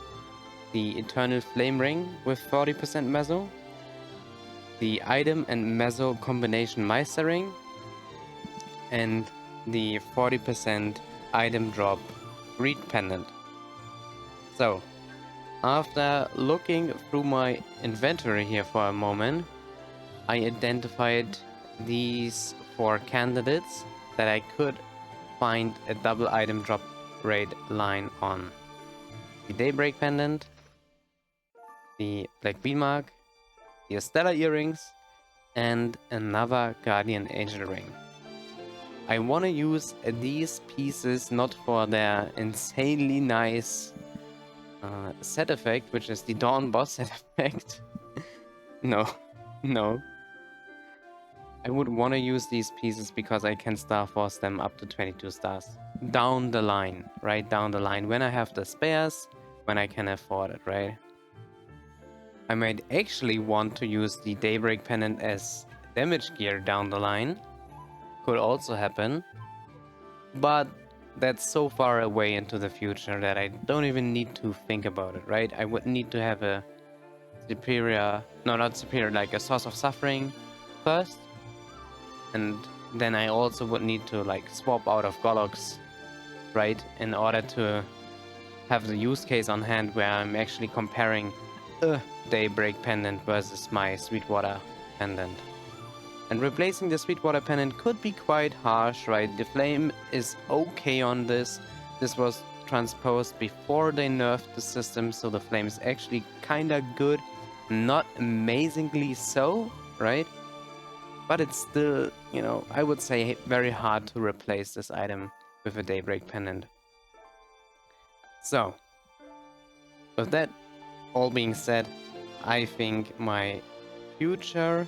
the Eternal Flame Ring with 40% Mezzo, the Item and Mezzo Combination Meister Ring, and the 40% Item Drop Reed Pendant. So, after looking through my inventory here for a moment, I identified these 4 candidates that I could find a double item drop rate line on: the Daybreak Pendant, the Black Bean Mark, the Stellar Earrings, and another Guardian Angel Ring. I want to use these pieces not for their insanely nice set effect, which is the Dawn boss set effect. No, no. I would want to use these pieces because I can Star Force them up to 22 stars. Down the line, right? Down the line. When I have the spares, when I can afford it, right? I might actually want to use the Daybreak Pendant as damage gear down the line. Could also happen. But that's so far away into the future that I don't even need to think about it, right? I would need to have a superior... No, not superior, like a Source of Suffering first. And then I also would need to like swap out of Golox, right, in order to have the use case on hand where I'm actually comparing a Daybreak Pendant versus my Sweetwater Pendant. And replacing the Sweetwater Pendant could be quite harsh, right? The flame is okay on this. This was transposed before they nerfed the system, so the flame is actually kinda good. Not amazingly so, right? But it's still, you know, I would say very hard to replace this item with a Daybreak Pendant. So, with that all being said, I think my future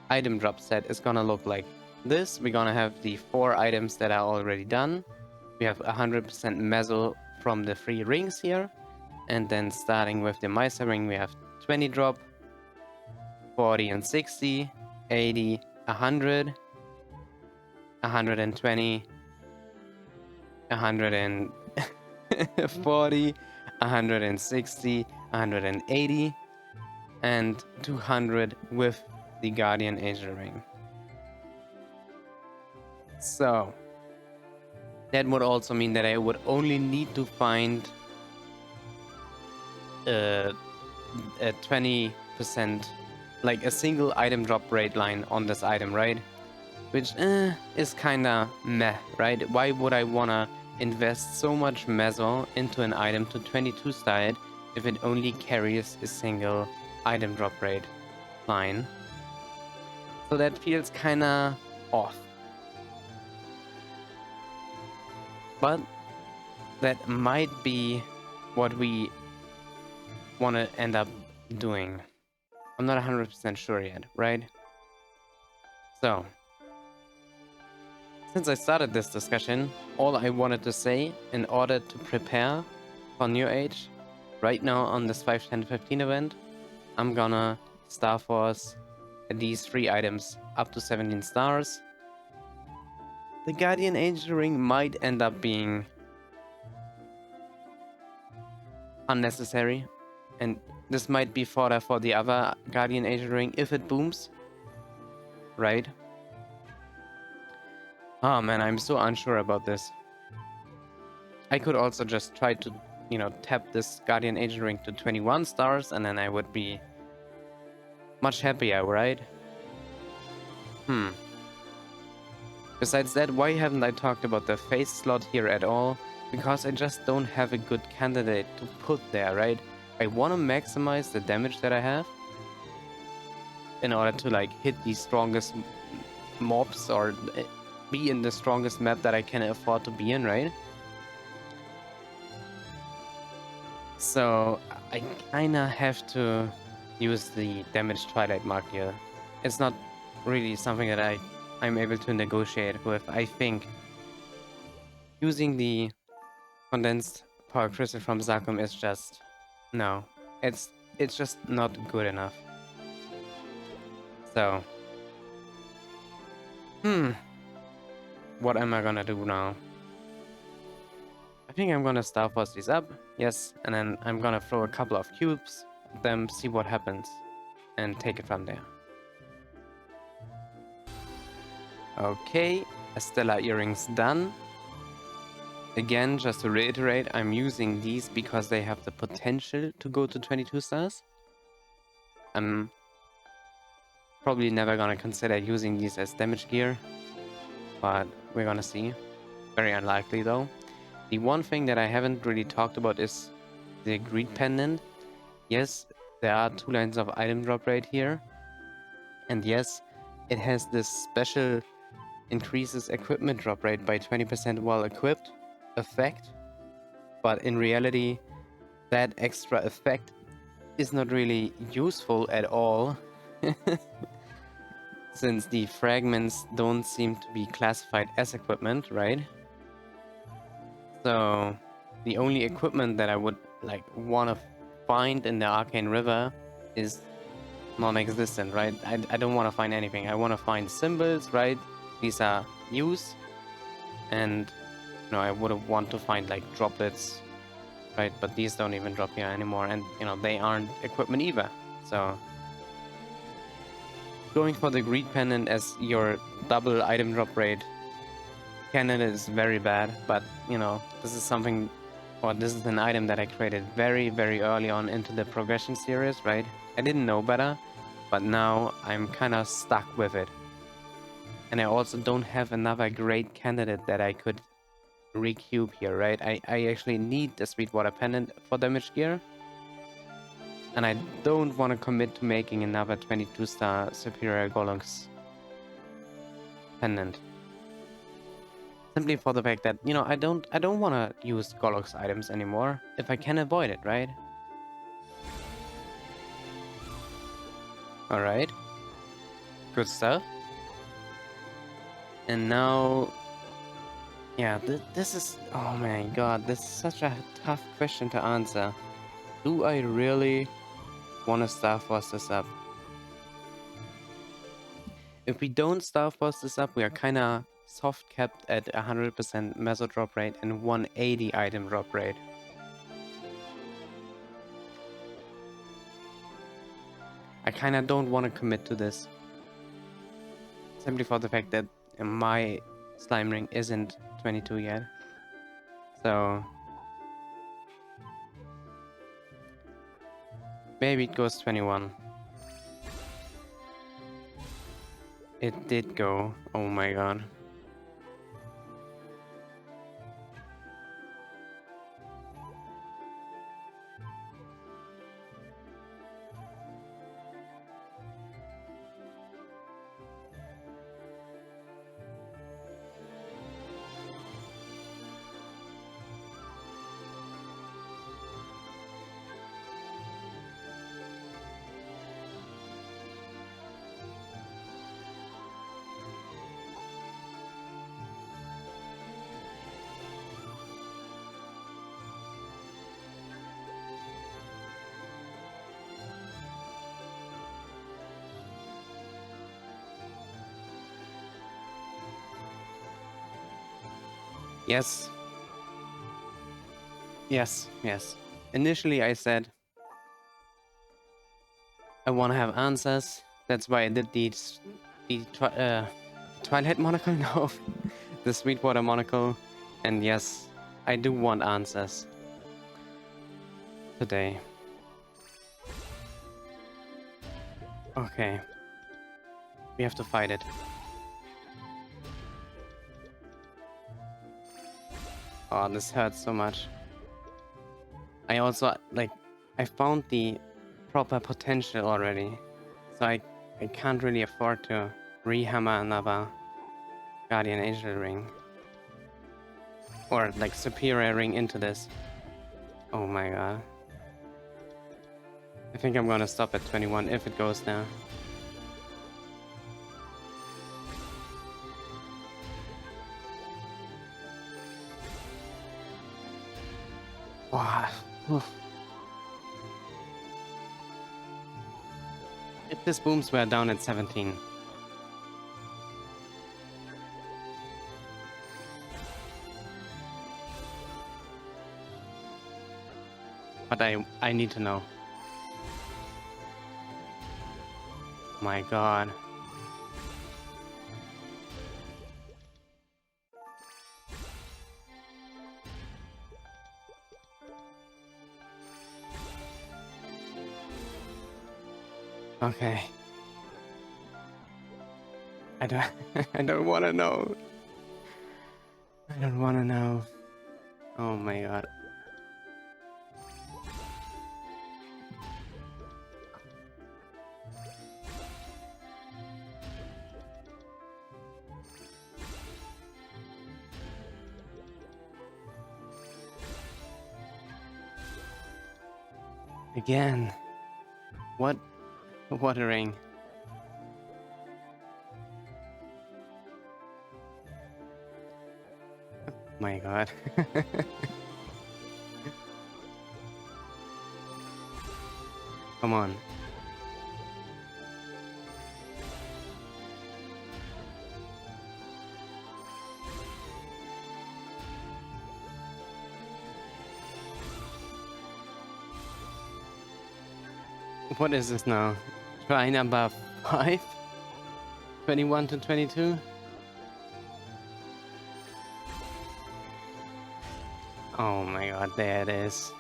item drop set is gonna look like this. We're gonna have the 4 items that are already done. We have 100% Meso from the 3 rings here. And then starting with the Miser ring, we have 20 drop, 40 and 60, 80, 100, 120, 140, 160, 180, and 200 with the Guardian Angel ring. So that would also mean that I would only need to find a 20%, like a single item drop rate line on this item, right? Which is kinda meh, right? Why would I wanna invest so much Meso into an item to 22 star it if it only carries a single item drop rate line? So that feels kinda off. But that might be what we want to end up doing. I'm not 100% sure yet, right? So, since I started this discussion, all I wanted to say in order to prepare for New Age, right now on this 5, 10, 15 event, I'm gonna Star Force these 3 items up to 17 stars. The Guardian Angel ring might end up being unnecessary, and this might be fodder for the other Guardian Angel ring if it booms, right? Oh man, I'm so unsure about this. I could also just try to, you know, tap this Guardian Angel ring to 21 stars and then I would be much happier, right? Besides that, why haven't I talked about the face slot here at all? Because I just don't have a good candidate to put there, right? I want to maximize the damage that I have in order to like hit the strongest mobs or be in the strongest map that I can afford to be in, right? So I kinda have to use the damage Twilight mark here. It's not really something that I'm able to negotiate with. I think using the condensed power crystal from Zakum is just no. It's just not good enough. So what am I gonna do now? I think I'm gonna Star Force these up, yes, and then I'm gonna throw a couple of cubes at them, see what happens, and take it from there. Okay, Stellar Earrings done. Again, just to reiterate, I'm using these because they have the potential to go to 22 stars. I'm probably never gonna consider using these as damage gear, but we're gonna see. Very unlikely though. The one thing that I haven't really talked about is the Greed Pendant. Yes, there are 2 lines of item drop rate here. And yes, it has this special increases equipment drop rate by 20% while equipped effect. But in reality, that extra effect is not really useful at all. Since the fragments don't seem to be classified as equipment, right? So the only equipment that I would like want to find in the Arcane River is non-existent, right? I don't want to find anything. I want to find symbols, right? These are used, and you know, I would want to find like droplets, right? But these don't even drop here anymore, and you know, they aren't equipment either. So going for the greed pendant as your double item drop rate candidate is very bad, but you know, this is something, or this is an item that I created very, very early on into the progression series, right? I didn't know better, but now I'm kind of stuck with it. And I also don't have another great candidate that I could recube here, right? I actually need the Sweetwater pendant for damage gear. And I don't want to commit to making another 22-star Superior Golux pendant. Simply for the fact that, you know, I don't want to use Golux items anymore if I can avoid it, right? Alright. Good stuff. And now... yeah, this is... oh my god, this is such a tough question to answer. Do I really want to Star Force this up? If we don't Star Force this up, we are kind of soft capped at 100% meso drop rate and 180 item drop rate. I kind of don't want to commit to this. Simply for the fact that my slime ring isn't 22 yet. So... maybe it goes 21. It did go. Oh my god. Yes. Yes, yes. Initially I said I want to have answers. That's why I did the Twilight monocle now. The Sweetwater monocle. And yes, I do want answers today. Okay. We have to fight it. Oh, this hurts so much. I also, like, I found the proper potential already. So I can't really afford to rehammer another Guardian Angel ring. Or, like, Superior ring into this. Oh my god. I think I'm gonna stop at 21 if it goes there. Wow. If this booms, we're down at 17. But I need to know. My god. Okay. I don't I don't want to know. I don't want to know. Oh my god. Again. What? Watering. My god. Come on. What is this now? Try number 5? 21 to 22? Oh my god, there it is.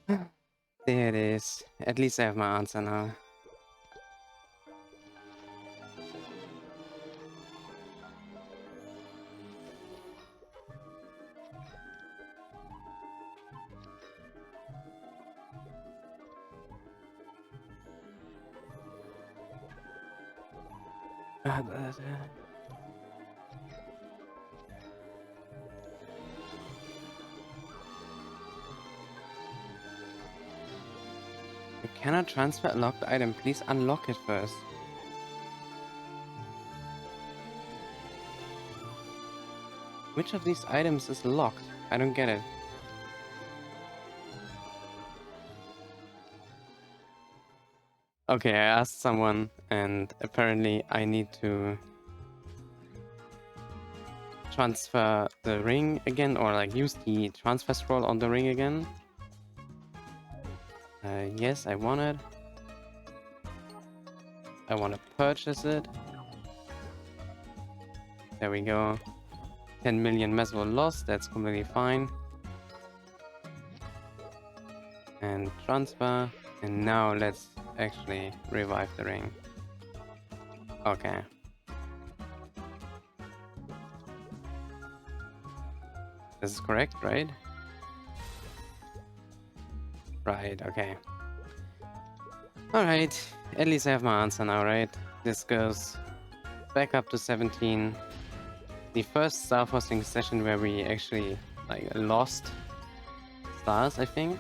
There it is. At least I have my answer now. You cannot transfer a locked item. Please unlock it first. Which of these items is locked? I don't get it. Okay, I asked someone and apparently I need to transfer the ring again, or like use the transfer scroll on the ring again. Yes, I want it. I want to purchase it. There we go. 10 million meso lost, that's completely fine. And transfer. And now let's actually revive the ring. Okay. This is correct, right? Right, okay. Alright, at least I have my answer now, right? This goes back up to 17. The first star hosting session where we actually like lost stars, I think,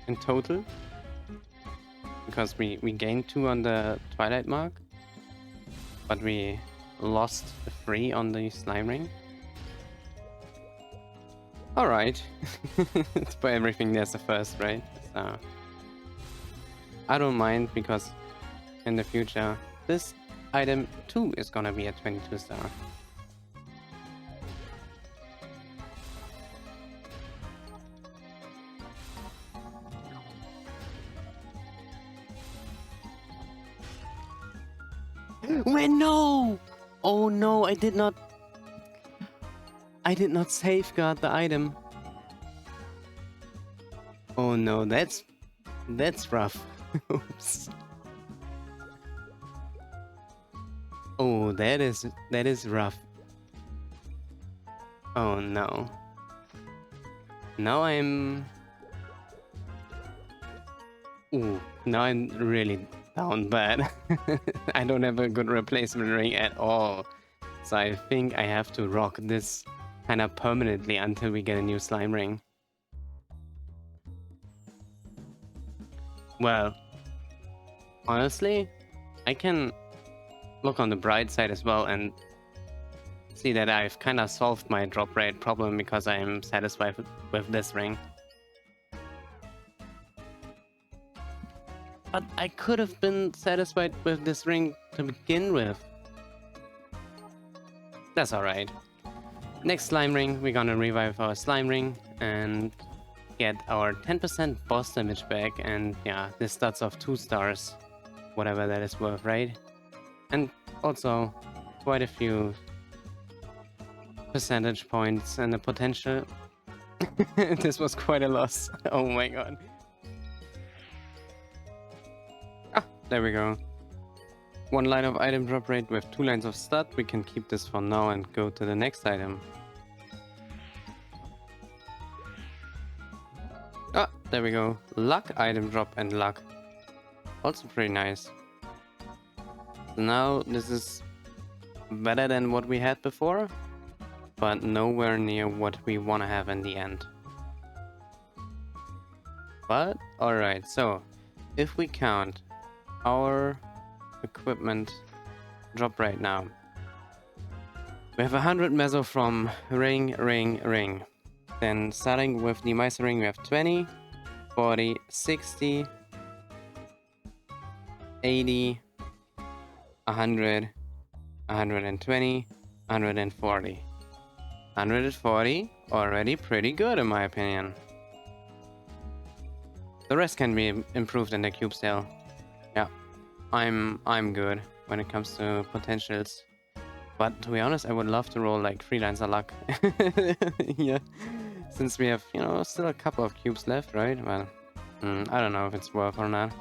in total. Because we gained 2 on the Twilight mark, but we lost 3 on the slime ring. Alright. For everything there's a first, right? So I don't mind, because in the future this item too is gonna be a 22 star. When no! Oh no, I did not safeguard the item. Oh no, that's rough. Oops. Oh, that is rough. Oh no. Now I'm really down bad. I don't have a good replacement ring at all. So I think I have to rock this kind of permanently until we get a new slime ring. Well, honestly, I can look on the bright side as well and see that I've kind of solved my drop rate problem because I am satisfied with this ring. But I could have been satisfied with this ring to begin with. That's alright. Next slime ring, we're gonna revive our slime ring and get our 10% boss damage back, and yeah, this starts off 2 stars, whatever that is worth, right? And also quite a few percentage points and the potential. This was quite a loss. Oh my god. Ah, there we go. 1 line of item drop rate with 2 lines of stat. We can keep this for now and go to the next item. Ah, there we go. Luck item drop and luck. Also pretty nice. So now this is better than what we had before, but nowhere near what we want to have in the end. But alright, so if we count our equipment drop right now, we have 100 meso from ring, ring, ring. Then starting with the mice ring, we have 20, 40, 60, 80, 100, 120, 140. 140, already pretty good in my opinion. The rest can be improved in the cube sale. Yeah, I'm good when it comes to potentials. But to be honest, I would love to roll like 3 lines of luck. Yeah, since we have, you know, still a couple of cubes left, right? Well, I don't know if it's worth or not.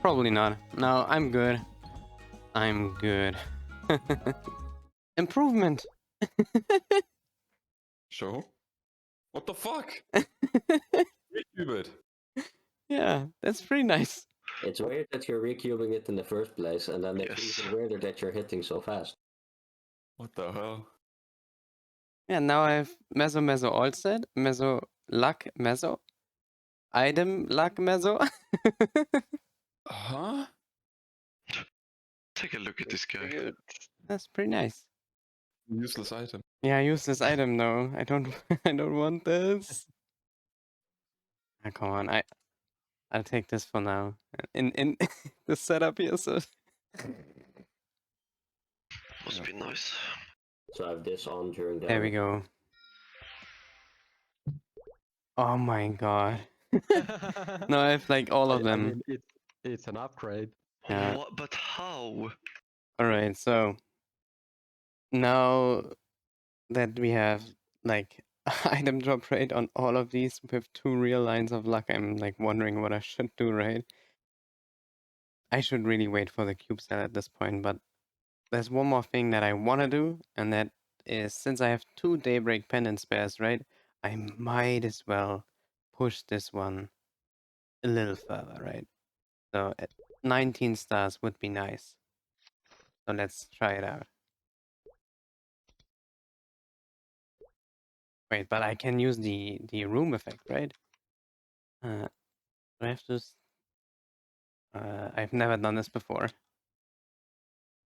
Probably not. No, I'm good. I'm good. Improvement! Sure. What the fuck? Recube it. Yeah, that's pretty nice. It's weird that you're recubing it in the first place, and then it's Yes. even weirder that you're hitting so fast. What the hell? Yeah, now I have Meso all set, Meso luck Meso, item luck Meso. Huh? Take a look at this guy. That's pretty nice. Useless item. Yeah, I use this item though. I don't I don't want this. Ah, come on, I'll take this for now. In the setup here, so Must be nice. So I have this on during the. there we go. Oh my god. No, I have like all of I them. mean, it's an upgrade. Yeah. What? But how? Alright, so now that we have like item drop rate on all of these with 2 real lines of luck, I'm like wondering what I should do, right? I should really wait for the cube sale at this point, but there's one more thing that I want to do, and that is, since I have 2 Daybreak pendant spares, right? I might as well push this one a little further, right? So 19 stars would be nice. So let's try it out. Wait, but I can use the room effect, right? Do I have to... I've never done this before.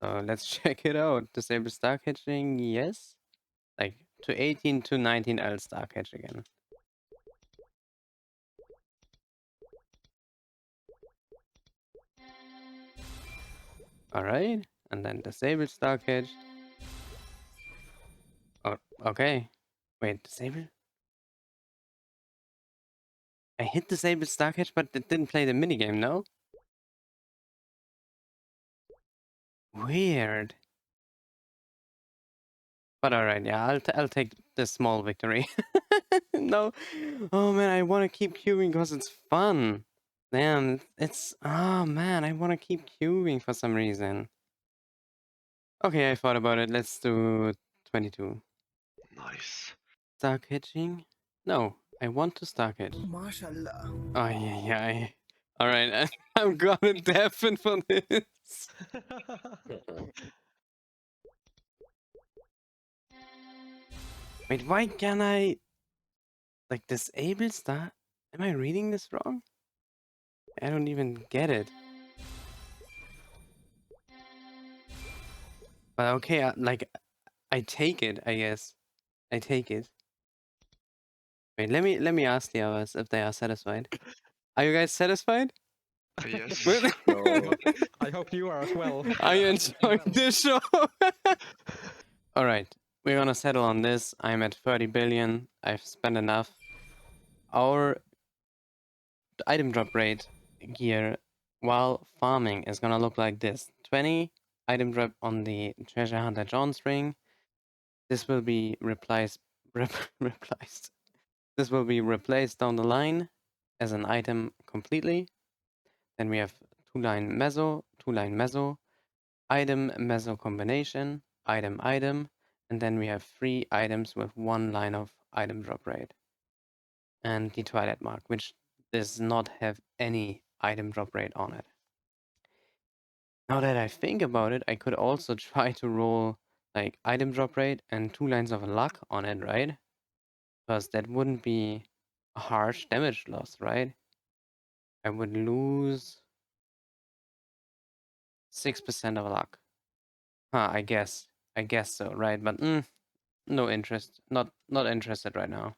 So let's check it out. Disable star catching, yes. Like to 18 to 19 I'll star catch again. Alright, and then disable star catch. Oh, okay. Wait, disable? I hit disable star catch, but it didn't play the minigame, no? Weird. But alright, yeah, I'll take this small victory. No. Oh man, I want to keep queuing because it's fun. Damn, it's... Oh man, I want to keep queuing for some reason. Okay, I thought about it. Let's do 22. Nice. Star catching? No, I want to star catch. Mashallah. Oh yeah. Alright, I'm gonna deafen for this. Wait, why can't I... Like, disable star? Am I reading this wrong? I don't even get it. But okay, like, I take it, I guess. I take it. Wait, let me ask the others if they are satisfied. Are you guys satisfied? Yes. No. I hope you are as well. Are you enjoying this show? Alright, we're gonna settle on this. I'm at 30 billion. I've spent enough. Our item drop rate here while farming is gonna look like this. 20 item drop on the Treasure Hunter John's ring. This will be replaced. This will be replaced down the line as an item completely. Then we have 2-line meso, 2-line meso, item meso combination, item, and then we have 3 items with 1 line of item drop rate. And the Twilight Mark, which does not have any item drop rate on it. Now that I think about it, I could also try to roll like item drop rate and 2 lines of luck on it, right? Because that wouldn't be a harsh damage loss, right? I would lose 6% of luck. Huh, I guess so, right? But no interest. Not interested right now.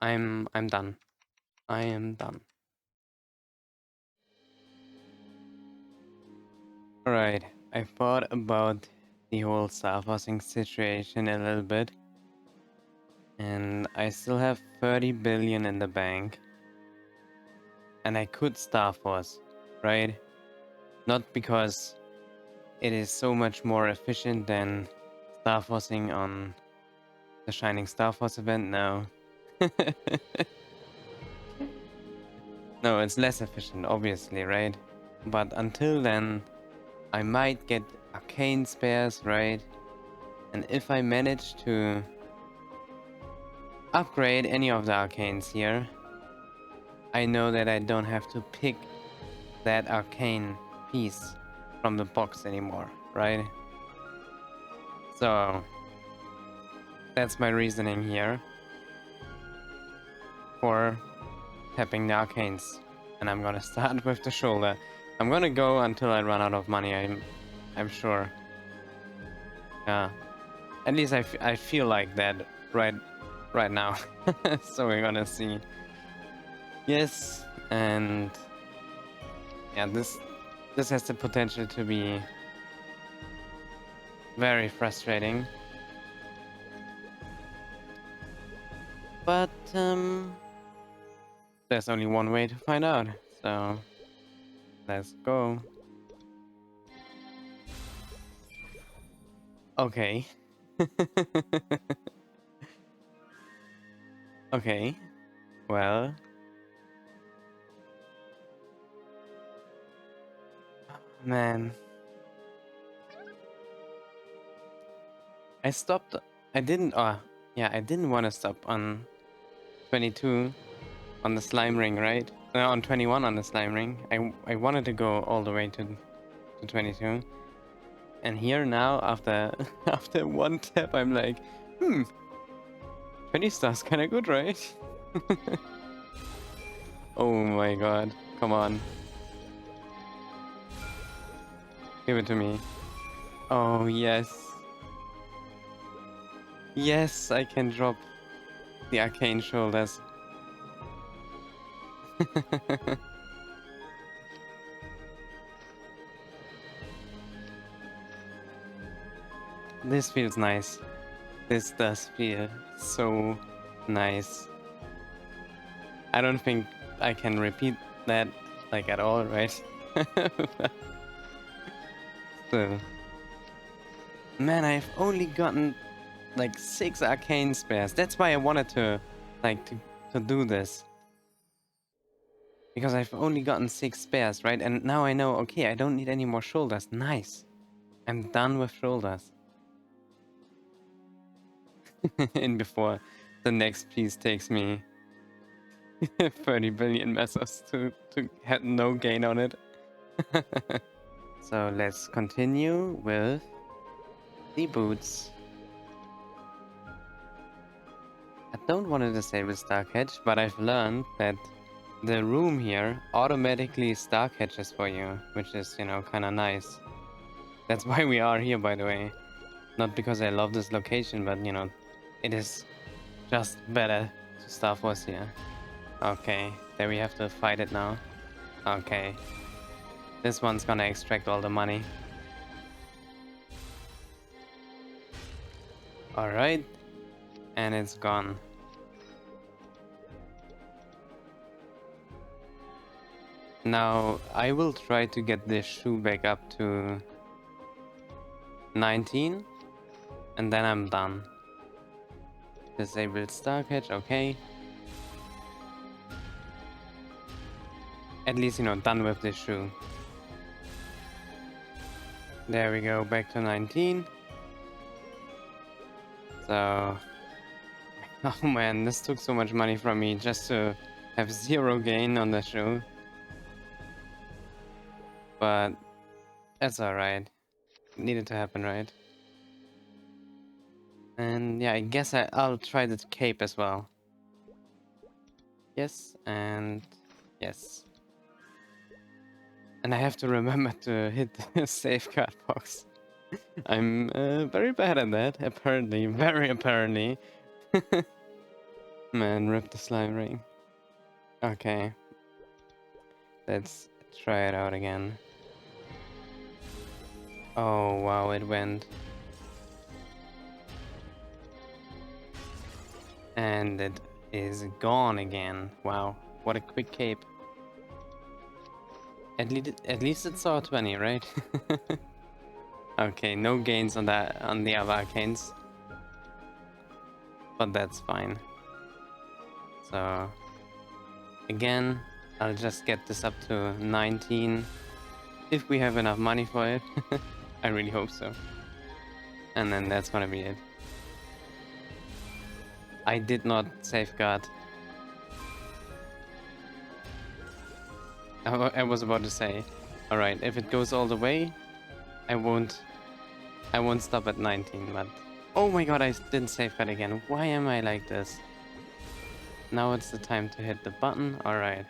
I'm done. I am done. Alright, I thought about the whole Starforcing situation a little bit. And I still have 30 billion in the bank. And I could Starforce, right? Not because it is so much more efficient than Starforcing on the Shining Starforce event, no. No, it's less efficient, obviously, right? But until then, I might get Arcane spares, right? And if I manage to upgrade any of the Arcanes here, I know that I don't have to pick that Arcane piece from the box anymore, right? So, that's my reasoning here for tapping the Arcanes. And I'm gonna start with the shoulder. I'm gonna go until I run out of money, I'm sure. Yeah. At least I feel like that right now. So we're gonna see. Yes, and yeah, this has the potential to be very frustrating. But there's only one way to find out. So let's go. Okay. Okay. Well. Man. I stopped. I didn't. Yeah, I didn't want to stop on 22 on the slime ring, right? On 21 on the slime ring. I wanted to go all the way to 22. And here now, after after one tap, I'm like, 20 stars kind of good, right? Oh my god. Come on. Give it to me. Oh, yes. Yes, I can drop the Arcane Shoulders. This feels nice. This does feel so nice. I don't think I can repeat that like at all, right? Still. Man, I've only gotten like 6 Arcane spares. That's why I wanted to like to do this. Because I've only gotten 6 spares, right? And now I know, okay, I don't need any more shoulders. Nice. I'm done with shoulders. And before the next piece takes me 30 billion mesos to have no gain on it. So let's continue with the boots. I don't want to disable Star Catch, but I've learned that the room here automatically Star Catches for you, which is, you know, kind of nice. That's why we are here, by the way. Not because I love this location, but, you know, it is just better to Star Force here. Okay, there we have to fight it now. Okay. This one's gonna extract all the money. Alright. And it's gone. Now, I will try to get this shoe back up to 19. And then I'm done. Disabled Star Catch, okay. At least, you know, done with this shoe. There we go, back to 19. So... Oh man, this took so much money from me just to have 0 gain on the shoe. But... that's alright. Needed to happen, right? And yeah, I guess I'll try the cape as well. Yes, and yes. And I have to remember to hit the safeguard box. I'm very bad at that, apparently. Very apparently. Man, rip the slime ring. Okay. Let's try it out again. Oh, wow, it went. And it is gone again. Wow, what a quick cape. At least it saw 20, right? Okay, no gains on that on the other arcanes. But that's fine. So again, I'll just get this up to 19 if we have enough money for it. I really hope so. And then that's gonna be it. I did not safeguard. I was about to say, alright, if it goes all the way, I won't stop at 19, but... Oh my god, I didn't safeguard again. Why am I like this? Now it's the time to hit the button. Alright.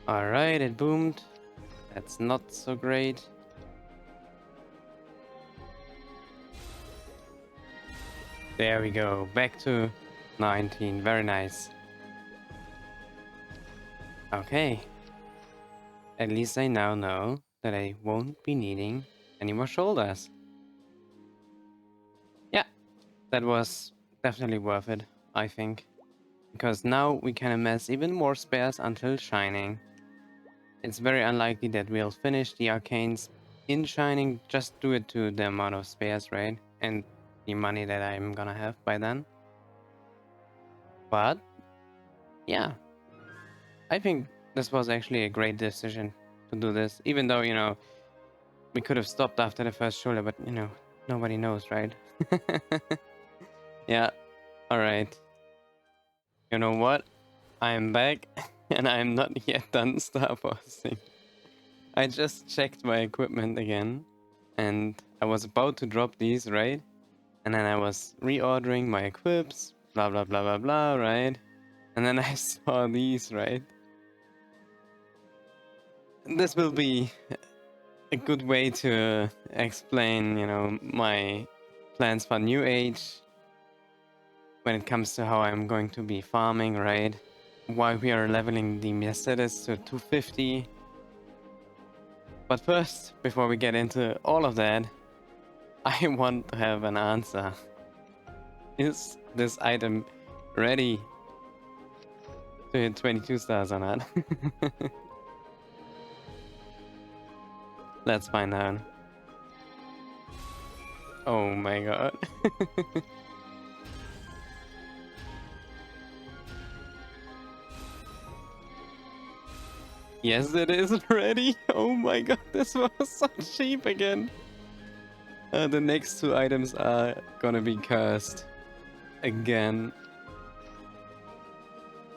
Alright, it boomed. That's not so great. There we go. Back to 19. Very nice. Okay. At least I now know that I won't be needing any more shoulders. Yeah, that was definitely worth it, I think. Because now we can amass even more spares until Shining. It's very unlikely that we'll finish the arcanes in Shining, just due to the amount of spares, right? And the money that I'm gonna have by then. But, yeah. I think this was actually a great decision to do this. Even though, you know, we could have stopped after the first shoulder, but, you know, nobody knows, right? Yeah, alright. You know what? I am back, and I am not yet done star posting. I just checked my equipment again, and I was about to drop these, right? And then I was reordering my equips, blah blah blah blah blah, right? And then I saw these, right? This will be a good way to explain, you know, my plans for New Age when it comes to how I'm going to be farming, right? Why we are leveling the Mercedes to 250. But first, before we get into all of that, I want to have an answer. Is this item ready to hit 22 stars or not? Let's find out. Oh my god. Yes, it is ready. Oh my god, this was so cheap again. The next two items are gonna be cursed again.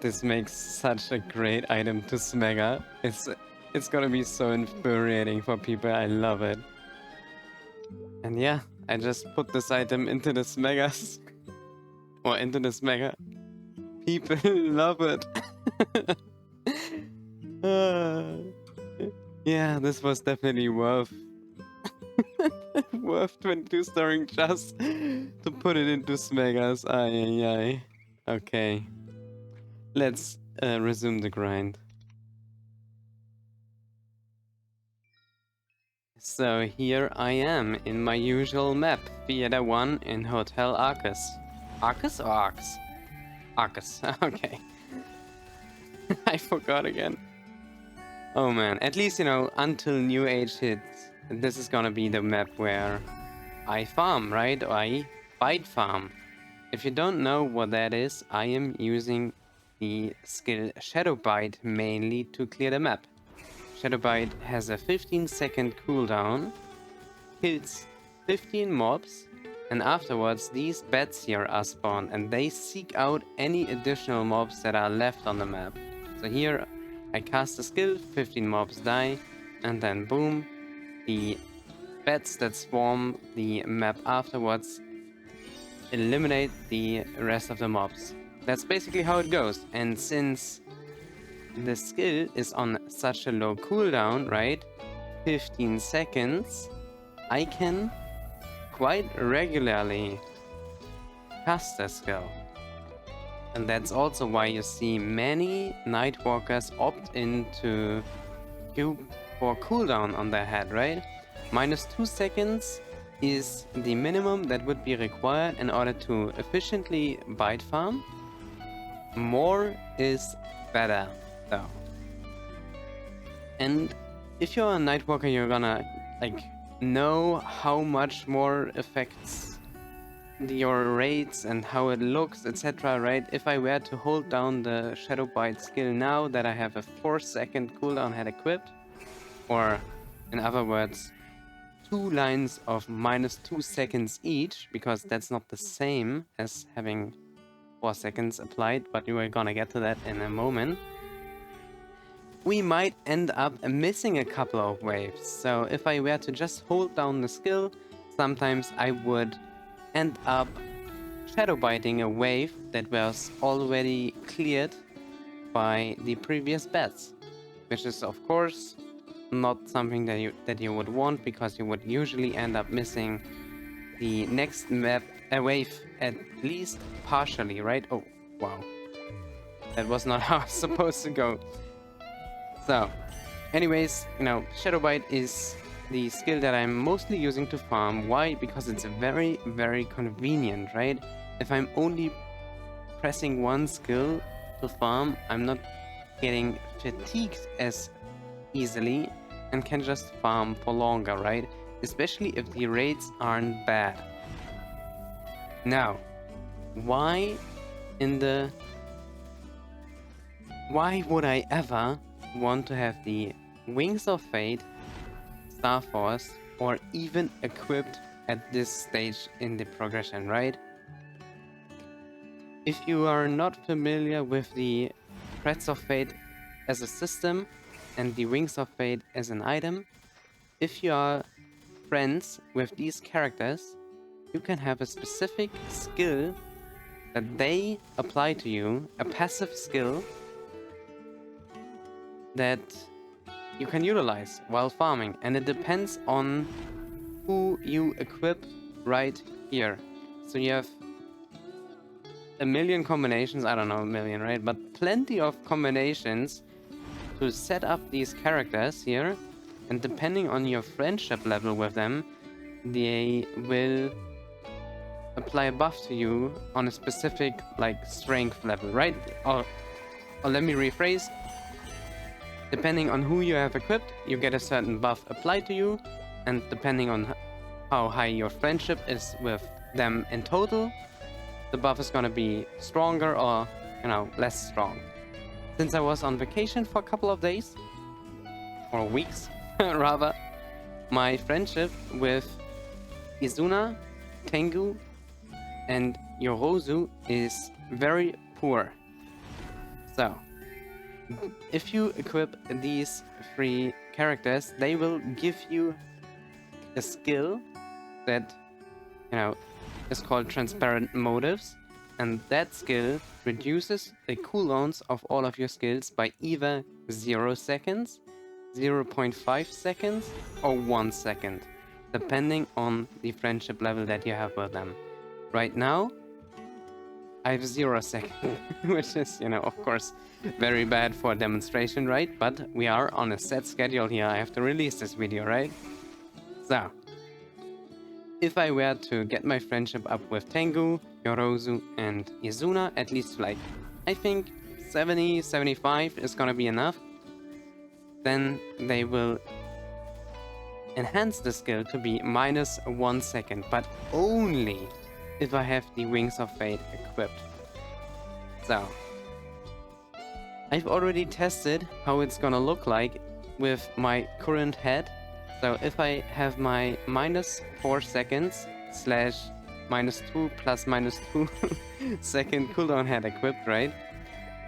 This makes such a great item to smega. It's gonna be so infuriating for people. I love it. And yeah, I just put this item into the smegas. Or into the smega. People love it. Yeah, this was definitely worth 22 starring just to put it into smegas. Ay, ay, ay. Okay. Let's resume the grind. So here I am in my usual map, Theater 1 in Hotel Arcus. Arcus or Arx? Arcus, okay. I forgot again. Oh man, at least, you know, until New Age hits, this is gonna be the map where I farm, right? Or I bite farm. If you don't know what that is, I am using the skill Shadow Bite mainly to clear the map. Shadow Bite has a 15-second cooldown, kills 15 mobs, and afterwards these bats here are spawned and they seek out any additional mobs that are left on the map. So here I cast a skill, 15 mobs die, and then boom, the bats that swarm the map afterwards eliminate the rest of the mobs. That's basically how it goes. And since the skill is on such a low cooldown, right? 15 seconds, I can quite regularly cast the skill. And that's also why you see many Nightwalkers opt into queue for cooldown on their head, right? -2 seconds is the minimum that would be required in order to efficiently bite farm. More is better, though. And if you're a Nightwalker, you're gonna like know how much more affects your raids and how it looks, etc. Right? If I were to hold down the Shadow Bite skill now that I have a 4-second cooldown head equipped, or in other words, 2 lines of -2 seconds each, because that's not the same as having 4 seconds applied, but we are gonna get to that in a moment. We might end up missing a couple of waves. So if I were to just hold down the skill, sometimes I would end up shadow biting a wave that was already cleared by the previous bats, which is of course not something that you would want, because you would usually end up missing the next map wave at least partially, right? Oh wow, that was not how it's supposed to go. So anyways, you know, Shadow Bite is the skill that I'm mostly using to farm. Why? Because it's very, very convenient, right? If I'm only pressing one skill to farm, I'm not getting fatigued as easily and can just farm for longer, right? Especially if the raids aren't bad. Now, why would I ever want to have the Wings of Fate, Star Force, or even equipped at this stage in the progression, right? If you are not familiar with the Threads of Fate as a system and the Wings of Fate as an item, if you are friends with these characters, you can have a specific skill that they apply to you, a passive skill that you can utilize while farming, and it depends on who you equip right here. So you have a million combinations, I don't know, a million, right? But plenty of combinations to set up these characters here, and depending on your friendship level with them, they will apply a buff to you on a specific like strength level, right? Or let me rephrase. Depending on who you have equipped, you get a certain buff applied to you, and depending on how high your friendship is with them in total, the buff is gonna be stronger or, you know, less strong. Since I was on vacation for a couple of days, or weeks rather, my friendship with Izuna, Tengu, and Yorozu is very poor. So if you equip these 3 characters, they will give you a skill that, you know, is called Transparent Motives, and that skill reduces the cooldowns of all of your skills by either 0 seconds, 0.5 seconds, or 1 second, depending on the friendship level that you have with them. Right now, I have 0 seconds, which is, you know, of course, very bad for a demonstration, right? But we are on a set schedule here. I have to release this video, right? So, if I were to get my friendship up with Tengu, Yorozu, and Izuna, at least like, I think 70, 75 is gonna be enough, then they will enhance the skill to be -1 second, but only if I have the Wings of Fate equipped. So, I've already tested how it's gonna look like with my current head. So if I have my -4 seconds slash -2 plus -2 second cooldown head equipped, right?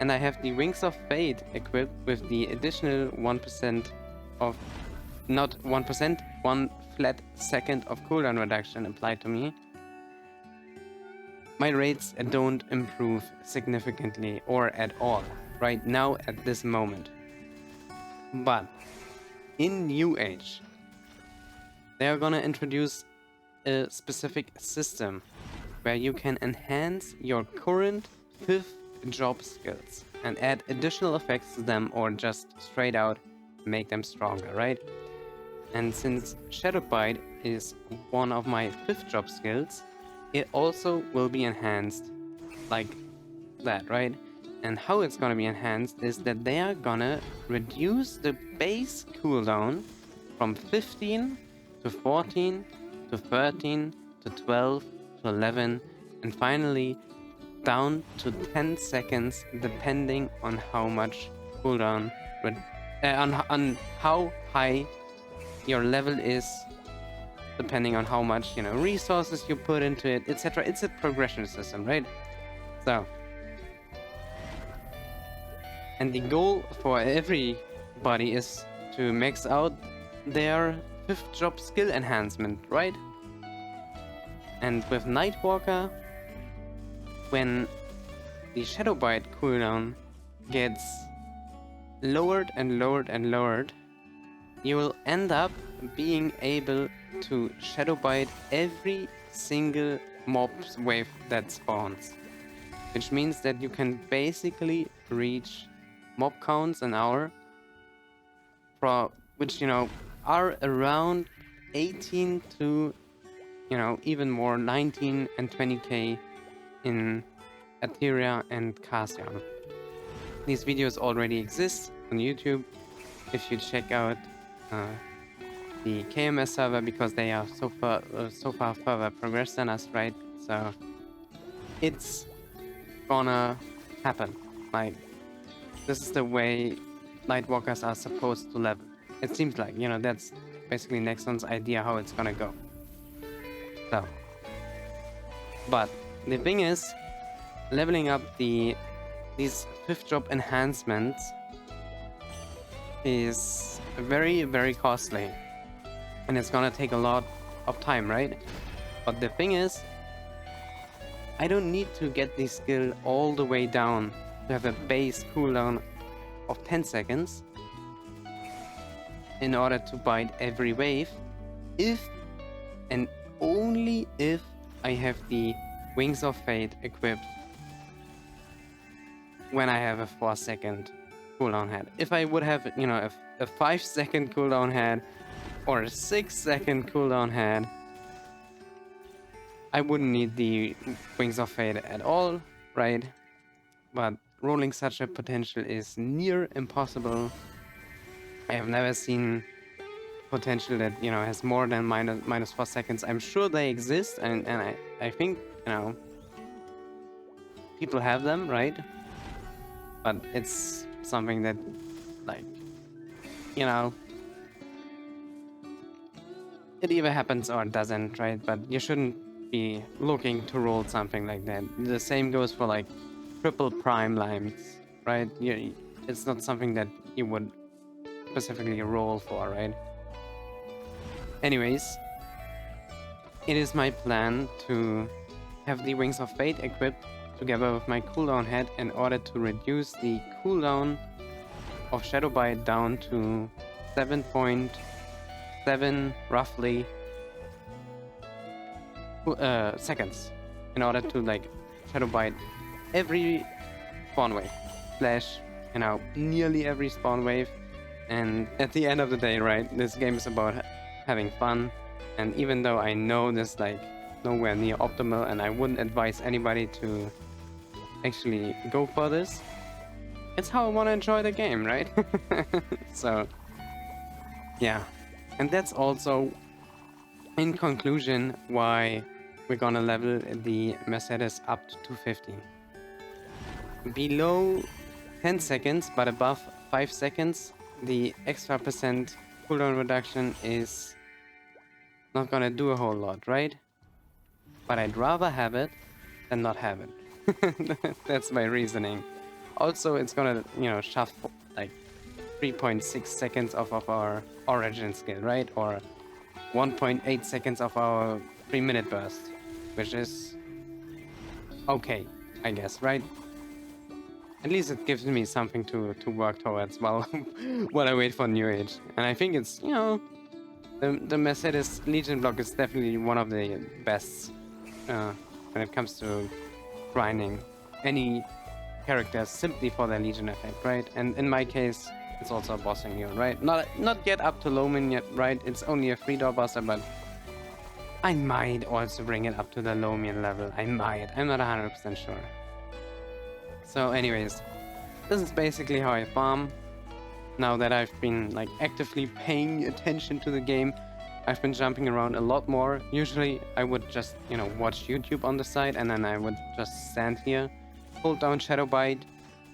And I have the Wings of Fate equipped with the additional 1% of, not 1%, 1 flat second of cooldown reduction applied to me. my rates don't improve significantly or at all right now at this moment. But in New Age, they are gonna introduce a specific system where you can enhance your current 5th job skills and add additional effects to them, or just straight out make them stronger, right? And since Shadow Bite is one of my 5th job skills, it also will be enhanced like that, right? And how it's gonna be enhanced is that they are gonna reduce the base cooldown from 15 to 14 to 13 to 12 to 11 and finally down to 10 seconds, depending on how much cooldown on how high your level is, depending on how much, you know, resources you put into it, etc. It's a progression system, right? So, and the goal for everybody is to max out their 5th job skill enhancement, right? And with Nightwalker, when the Shadow Bite cooldown gets lowered and lowered and lowered, you will end up being able to Shadow Bite every single mob wave that spawns. Which means that you can basically reach mob counts an hour, which, you know, are around 18 to, you know, even more 19 and 20k in Etheria and Cassian. These videos already exist on YouTube if you check out the KMS server, because they are so far further progressed than us, right? So it's gonna happen. Like, this is the way Nightwalkers are supposed to level. It seems like, you know, that's basically Nexon's idea how it's gonna go. So, but the thing is, leveling up these 5th job enhancements is very, very costly, and it's gonna take a lot of time, right? But the thing is, I don't need to get the skill all the way down to have a base cooldown of 10 seconds in order to bite every wave, if and only if I have the Wings of Fate equipped when I have a 4-second cooldown head. If I would have, you know, a 5-second cooldown head or a 6-second cooldown head, I wouldn't need the Wings of Fate at all, right? But rolling such a potential is near impossible. I have never seen potential that, you know, has more than minus 4 seconds. I'm sure they exist, and I think, you know, people have them, right? But it's something that, like, you know, it either happens or it doesn't, right? But you shouldn't be looking to roll something like that. The same goes for, like, triple prime limes, right? It's not something that you would specifically roll for, right? Anyways, it is my plan to have the Wings of Fate equipped together with my cooldown head in order to reduce the cooldown of Shadow Bite down to 7.7 roughly seconds, in order to, like, Shadow Bite every spawn wave, slash, you know, nearly every spawn wave. And at the end of the day, right, this game is about having fun, and even though I know this, like, nowhere near optimal, and I wouldn't advise anybody to actually go for this, it's how I want to enjoy the game, right? So, yeah. And that's also, in conclusion, why we're gonna level the Mercedes up to 250. Below 10 seconds, but above 5 seconds, the extra % cooldown reduction is not gonna do a whole lot, right? But I'd rather have it than not have it. That's my reasoning. Also, it's gonna, you know, shove like 3.6 seconds off of our origin skill, right? Or 1.8 seconds of our 3-minute burst, which is okay, I guess, right? At least it gives me something to work towards while while I wait for New Age. And I think it's, you know, the Mercedes Legion block is definitely one of the best when it comes to grinding any characters simply for their Legion effect, right? And in my case, it's also a bossing here, right? Not yet up to Lomin yet, right? It's only a 3-door bosser, but I might also bring it up to the Lomian level. I might. I'm not 100% sure. So anyways, this is basically how I farm. Now that I've been like actively paying attention to the game, I've been jumping around a lot more. Usually I would just, you know, watch YouTube on the side, and then I would just stand here, hold down Shadow Bite,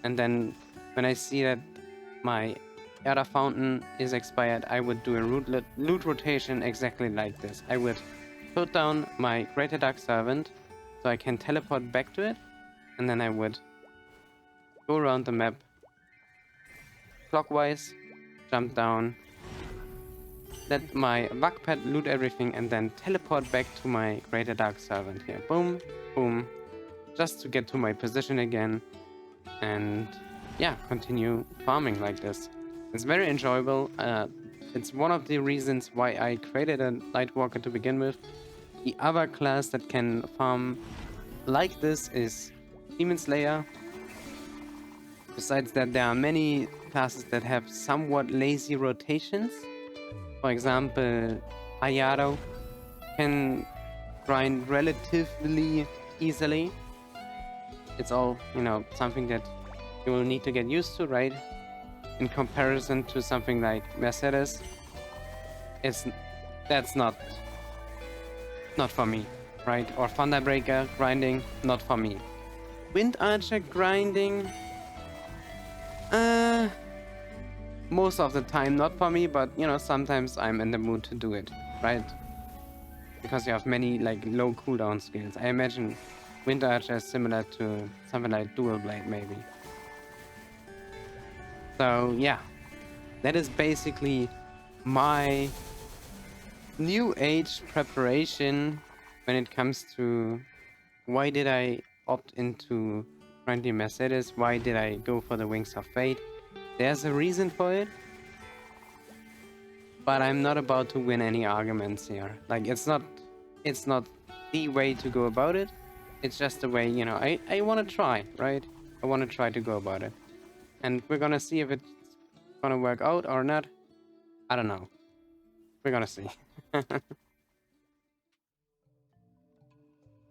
and then when I see that my Erda Fountain is expired, I would do a loot rotation exactly like this. I would put down my Greater Dark Servant so I can teleport back to it, and then I would go around the map clockwise, jump down, let my Wagpad loot everything, and then teleport back to my Greater Dark Servant here. Boom, boom, just to get to my position again, and yeah, continue farming like this. It's very enjoyable. It's one of the reasons why I created a Lightwalker to begin with. The other class that can farm like this is Demon Slayer. Besides that, there are many classes that have somewhat lazy rotations. For example, Ayado can grind relatively easily. It's all, you know, something that you will need to get used to, right? In comparison to something like Mercedes, that's not for me, right? Or Thunderbreaker grinding, not for me. Wind Archer grinding, most of the time not for me, but you know, sometimes I'm in the mood to do it, right? Because you have many like low cooldown skills. I imagine Wind Archer is similar to something like Dual Blade maybe. So yeah, that is basically my New Age preparation when it comes to why did I opt into grinding Mercedes, why did I go for the Wings of Fate. There's a reason for it, but I'm not about to win any arguments here. Like, it's not the way to go about it. It's just the way, you know, I want to try, right? I want to try to go about it. And we're gonna see if it's gonna work out or not. I don't know. We're gonna see.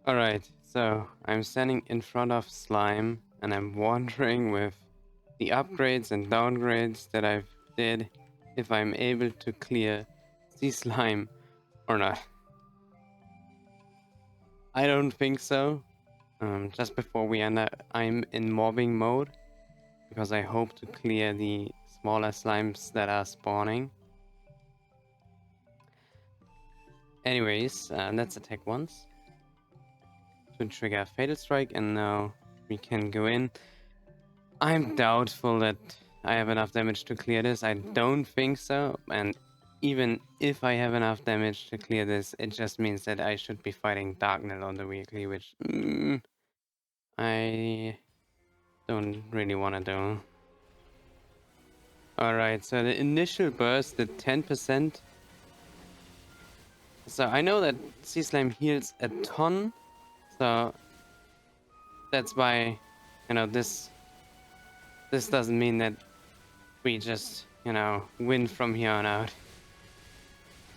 Alright, so I'm standing in front of Slime and I'm wondering with the upgrades and downgrades that I've did if I'm able to clear cSlime or not. I don't think so. Just before we end up, I'm in mobbing mode because I hope to clear the smaller slimes that are spawning. Anyways, let's attack once to trigger Fatal Strike, and now we can go in. I'm doubtful that I have enough damage to clear this. I don't think so, and even if I have enough damage to clear this, it just means that I should be fighting Darknell on the weekly, which I don't really want to do. Alright, so the initial burst did 10%. So I know that cSlime heals a ton, so that's why, you know, this doesn't mean that we just, you know, win from here on out.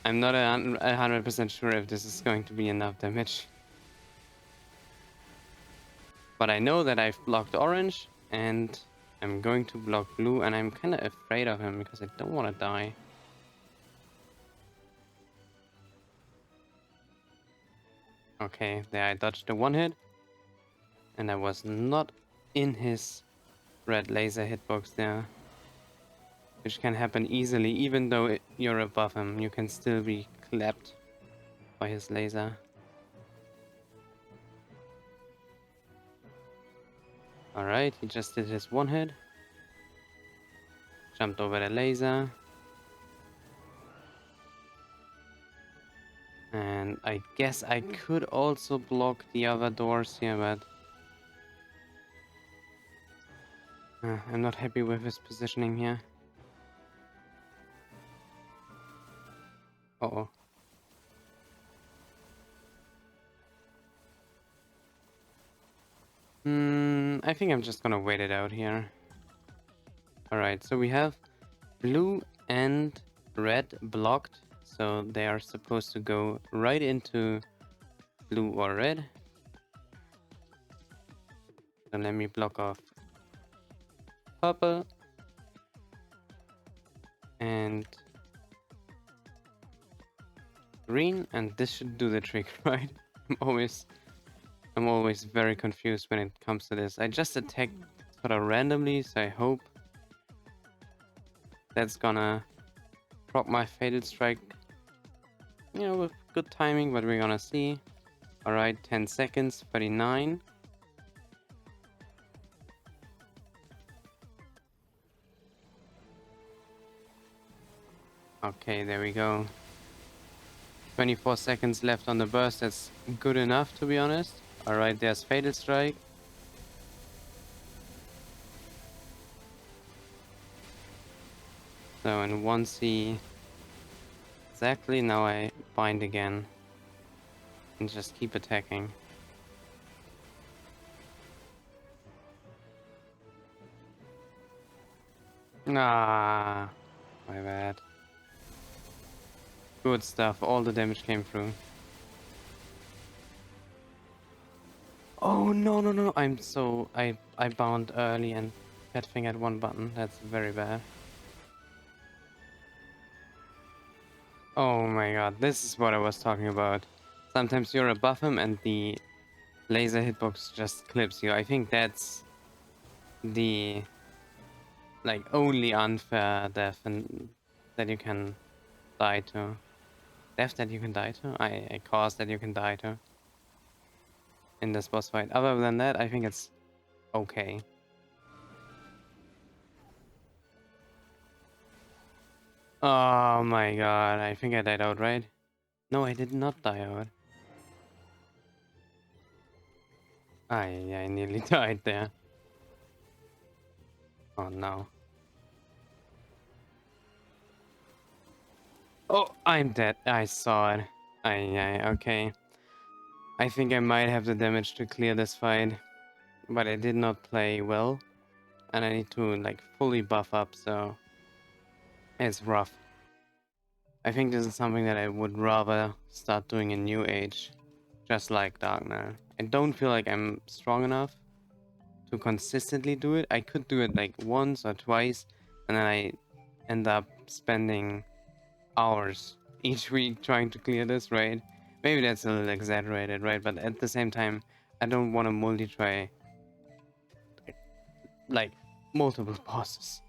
I'm not 100% sure if this is going to be enough damage. But I know that I've blocked orange, and I'm going to block blue, and I'm kind of afraid of him because I don't want to die. Okay, there I dodged the one hit, and I was not in his red laser hitbox there, which can happen easily. Even though you're above him, you can still be clapped by his laser. Alright, he just did his one hit, jumped over the laser, and I guess I could also block the other doors here, but I'm not happy with his positioning here. Uh-oh. I think I'm just gonna wait it out here. Alright, so we have blue and red blocked, so they are supposed to go right into blue or red. So let me block off purple and green, and this should do the trick, right? I'm always very confused when it comes to this. I just attacked sort of randomly, so I hope that's gonna proc my Fatal Strike, you know, with good timing, but we're gonna see. Alright, 10 seconds, 39. Okay, there we go. 24 seconds left on the burst, that's good enough to be honest. Alright, there's Fatal Strike. So in 1C, exactly, now I bind again. And just keep attacking. Ah, my bad. Good stuff, all the damage came through. Oh no no no! I bound early and fat fingered one button. That's very bad. Oh my god, this is what I was talking about. Sometimes you're above him and the laser hitbox just clips you. I think that's the like only unfair death and that you can die to. Death that you can die to? I cause that you can die to. In this boss fight. Other than that, I think it's okay. Oh my god, I think I died out, right? No, I did not die out. I nearly died there. Oh no. Oh, I'm dead. I saw it. Okay. I think I might have the damage to clear this fight, but I did not play well, and I need to like fully buff up, so it's rough. I think this is something that I would rather start doing in New Age, just like Darkner. I don't feel like I'm strong enough to consistently do it. I could do it like once or twice, and then I end up spending hours each week trying to clear this, right? Maybe that's a little exaggerated, right? But at the same time, I don't want to multi-try like multiple bosses.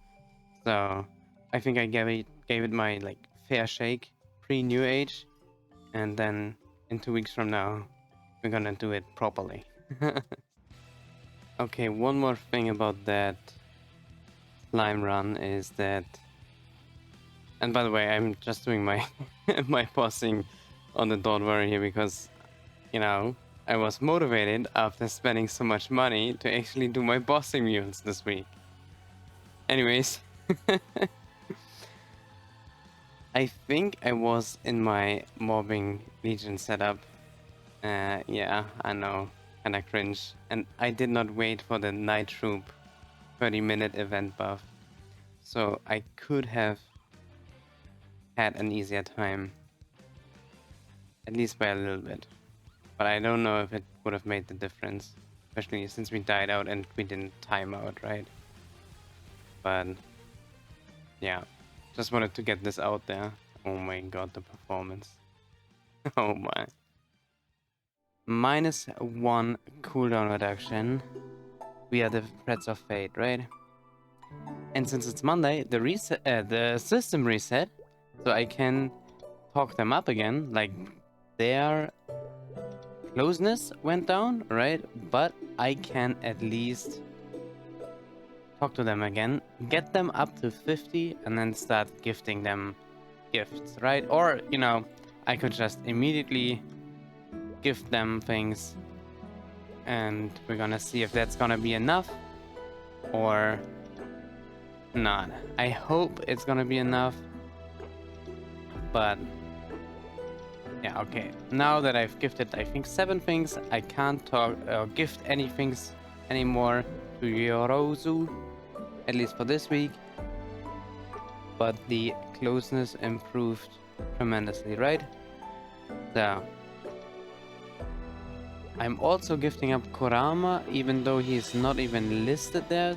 So I think I gave it my like fair shake pre-New Age, and then in 2 weeks from now, we're gonna do it properly. Okay, one more thing about that slime run is that, and by the way, I'm just doing my my bossing on the Don't Worry here because, you know, I was motivated after spending so much money to actually do my bossing mules this week. Anyways, I think I was in my mobbing legion setup. Yeah, I know, kinda cringe. And I did not wait for the night troop 30-minute event buff. So I could have had an easier time. At least by a little bit. But I don't know if it would have made the difference. Especially since we died out and we didn't time out, right? But yeah, just wanted to get this out there. Oh my god, the performance. Oh my. -1 cooldown reduction. We are the Threads of Fate, right? And since it's Monday, the system reset, so I can talk them up again. Like, their closeness went down, right? But I can at least talk to them again, get them up to 50, and then start gifting them gifts, right? Or, you know, I could just immediately gift them things, and we're gonna see if that's gonna be enough, or not. I hope it's gonna be enough. But yeah, okay. Now that I've gifted, I think 7 things, I can't talk gift any things anymore to Yorozu, at least for this week. But the closeness improved tremendously, right? So I'm also gifting up Kurama, even though he's not even listed there,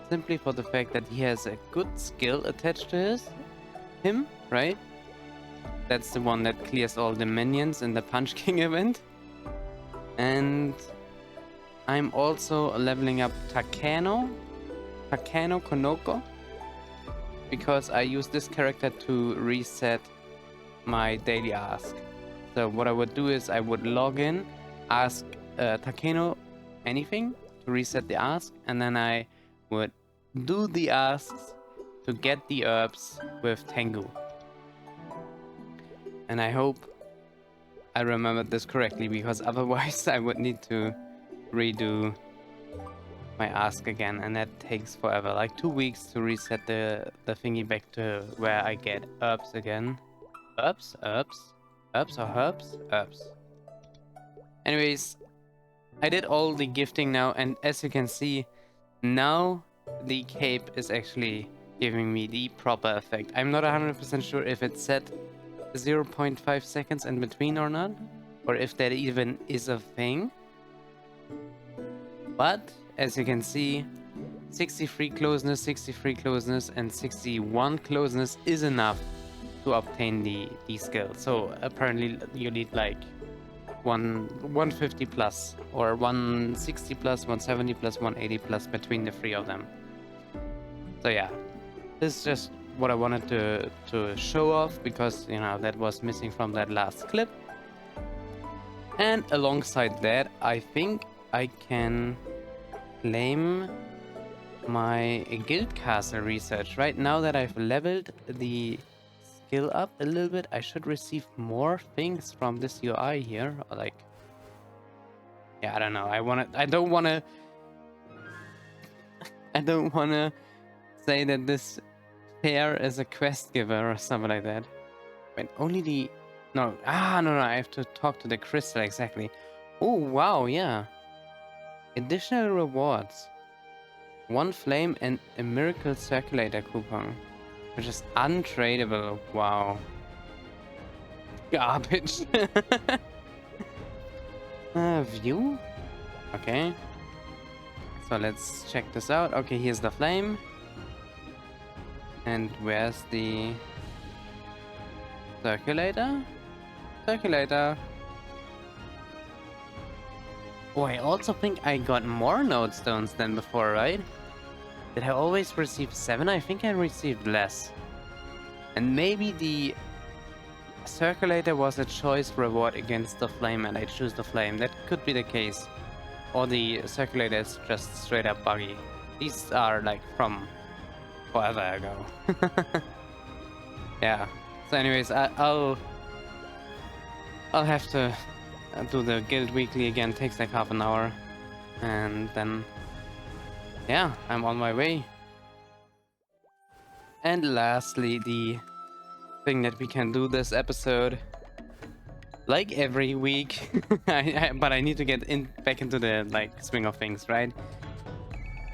simply for the fact that he has a good skill attached to him, right? That's the one that clears all the minions in the Punch King event. And I'm also leveling up Takano Konoko, because I use this character to reset my daily ask. So what I would do is I would log in, ask Takano anything to reset the ask, and then I would do the asks to get the herbs with Tengu. And I hope I remembered this correctly, because otherwise I would need to redo my ask again, and that takes forever, like 2 weeks to reset the thingy back to where I get herbs again. Herbs or herbs? Herbs. Anyways, I did all the gifting now, and as you can see, now the cape is actually giving me the proper effect. I'm not 100% sure if it's set 0.5 seconds in between or not, or if that even is a thing. But as you can see, 63 closeness, and 61 closeness is enough to obtain the skill. So apparently you need like 150 plus, or 160 plus, 170 plus, 180 plus between the 3 of them. So yeah, this is just what I wanted to show off, because you know that was missing from that last clip. And alongside that, I think I can claim my guild castle research. Right now that I've leveled the skill up a little bit, I should receive more things from this UI here. Or like, yeah, I don't know. I don't wanna say that this pair is a quest giver or something like that. Wait, only the no, I have to talk to the crystal, exactly. Oh wow, yeah. Additional rewards. 1 flame and a miracle circulator coupon, which is untradeable. Wow. Garbage. View? Okay. So let's check this out. Okay, here's the flame. And where's the circulator? Circulator. Oh, I also think I got more node stones than before, right? Did I always receive 7? I think I received less. And maybe the circulator was a choice reward against the flame and I choose the flame. That could be the case. Or the circulator is just straight up buggy. These are like from forever ago. Yeah. So anyways, I'll have to do the guild weekly again. Takes like half an hour, and then yeah, I'm on my way. And lastly, the thing that we can do this episode, like every week, but I need to get back into the like swing of things, right?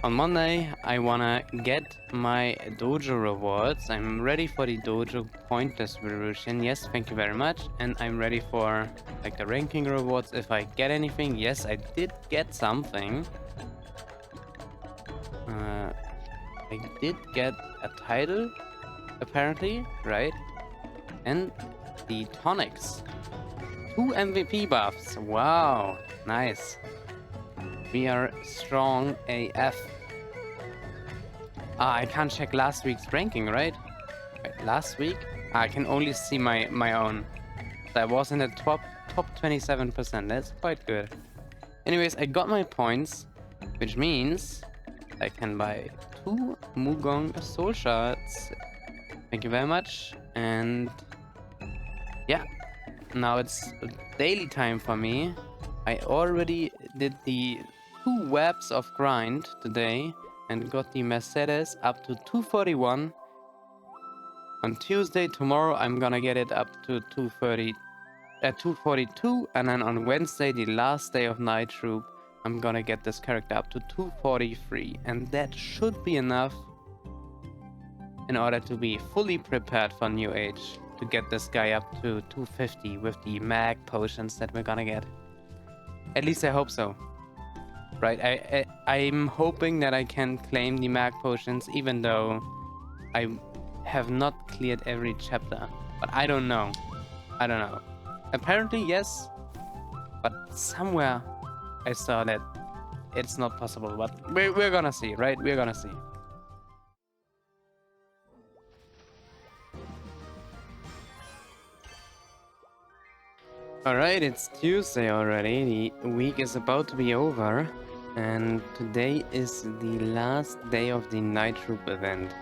On Monday, I wanna get my dojo rewards. I'm ready for the dojo point distribution. Yes, thank you very much. And I'm ready for like the ranking rewards if I get anything. Yes, I did get something. I did get a title, apparently, right? And the tonics. 2 MVP buffs. Wow, nice. We are strong AF. I can't check last week's ranking, right? Wait, last week? I can only see my own. So I was in the top 27%. That's quite good. Anyways, I got my points, which means I can buy 2 Mugong soul shards. Thank you very much. And yeah, now it's daily time for me. I already did the 2 webs of grind today, and got the Mercedes up to 241. On Tuesday, tomorrow, I'm gonna get it up to 242, and then on Wednesday, the last day of Night Troop, I'm gonna get this character up to 243, and that should be enough in order to be fully prepared for New Age, to get this guy up to 250 with the mag potions that we're gonna get. At least I hope so. Right, I'm hoping that I can claim the mag potions, even though I have not cleared every chapter. But I don't know. I don't know. Apparently, yes. But somewhere I saw that it's not possible. But we're gonna see, right? We're gonna see. Alright, it's Tuesday already. The week is about to be over. And today is the last day of the Night Troop event.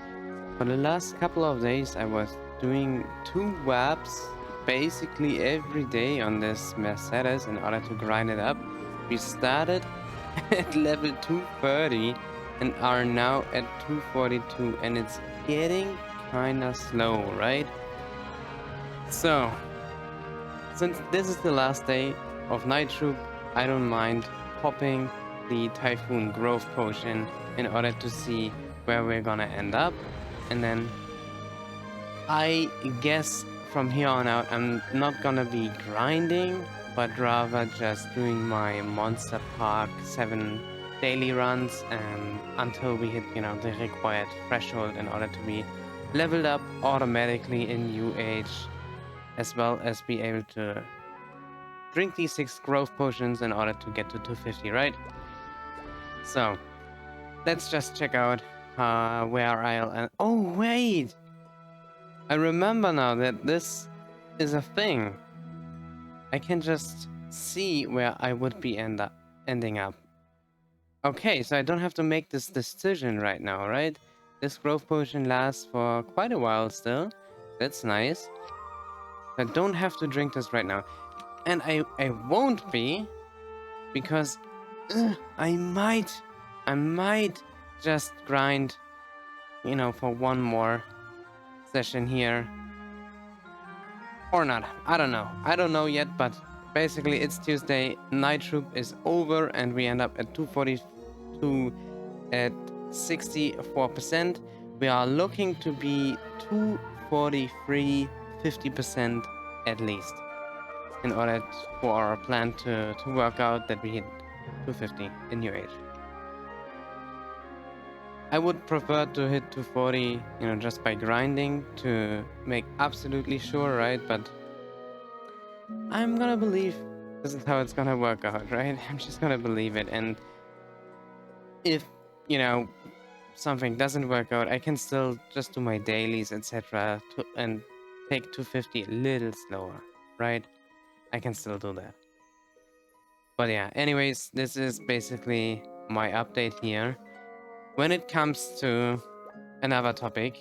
For the last couple of days I was doing 2 WAPs basically every day on this Mercedes in order to grind it up. We started at level 230 and are now at 242, and it's getting kinda slow, right? So, since this is the last day of Night Troop, I don't mind popping the Typhoon Growth Potion in order to see where we're gonna end up. And then I guess from here on out I'm not gonna be grinding, but rather just doing my Monster Park 7 daily runs, and until we hit, you know, the required threshold in order to be leveled up automatically in New Age, as well as be able to drink these 6 growth potions in order to get to 250, right? So, let's just check out where I'll end. Oh, wait! I remember now that this is a thing. I can just see where I would be ending up. Okay, so I don't have to make this decision right now, right? This growth potion lasts for quite a while still. That's nice. I don't have to drink this right now. And I won't be, because I might just grind, you know, for one more session here. Or not. I don't know. I don't know yet, but basically it's Tuesday. Night Troop is over and we end up at 242 at 64%. We are looking to be 243, 50% at least, in order for our plan to work out that we hit 250 in New Age. I would prefer to hit 240, you know, just by grinding to make absolutely sure, right? But I'm gonna believe this is how it's gonna work out, right? I'm just gonna believe it, and if, you know, something doesn't work out, I can still just do my dailies, etc. and take 250 a little slower, right? I can still do that. But yeah, anyways, this is basically my update here. When it comes to another topic,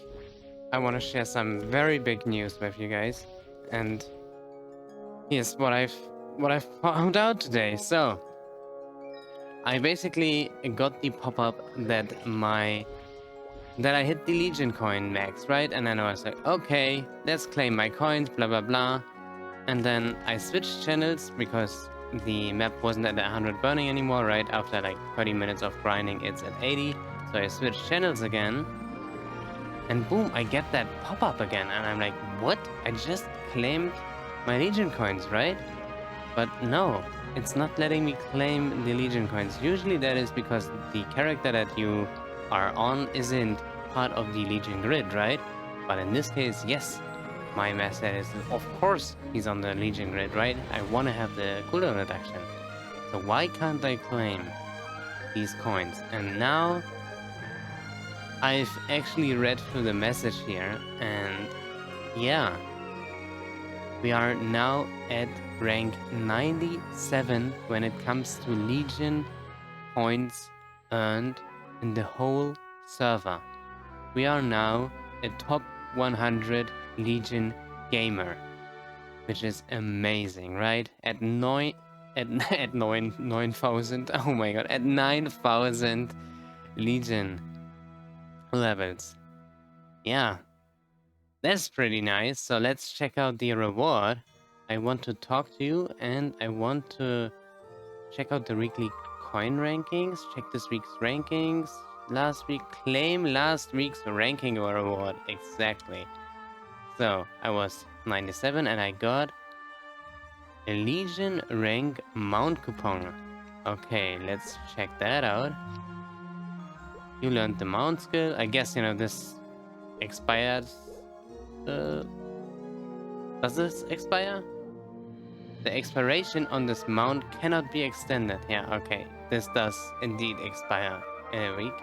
I want to share some very big news with you guys, and here's what I've found out today. So I basically got the pop-up that I hit the Legion coin max, right? And then I was like, okay, let's claim my coins, blah blah blah. And then I switched channels because the map wasn't at 100 burning anymore, right? After like 30 minutes of grinding, it's at 80. So I switched channels again, and boom, I get that pop-up again, and I'm like, what? I just claimed my Legion coins, right? But no, it's not letting me claim the Legion coins. Usually that is because the character that you are on isn't part of the Legion grid, right? But in this case, yes, my master is, of course, he's on the Legion grid, right? I want to have the cooldown reduction. So why can't I claim these coins? And now I've actually read through the message here, and yeah, we are now at rank 97 when it comes to Legion points earned in the whole server. We are now a top 100 Legion gamer, which is amazing, right? At 9,000, oh my god, at 9,000 Legion. levels. Yeah, that's pretty nice. So let's check out the reward. I want to talk to you, and I want to check out the weekly coin rankings. Check this week's rankings. Last week, claim last week's ranking reward. Exactly. So I was 97 and I got a Legion rank mount coupon. Okay, let's check that out. You learned the mount skill. I guess, you know, this expires. Does this expire? The expiration on this mount cannot be extended. Yeah, okay. This does indeed expire in a week.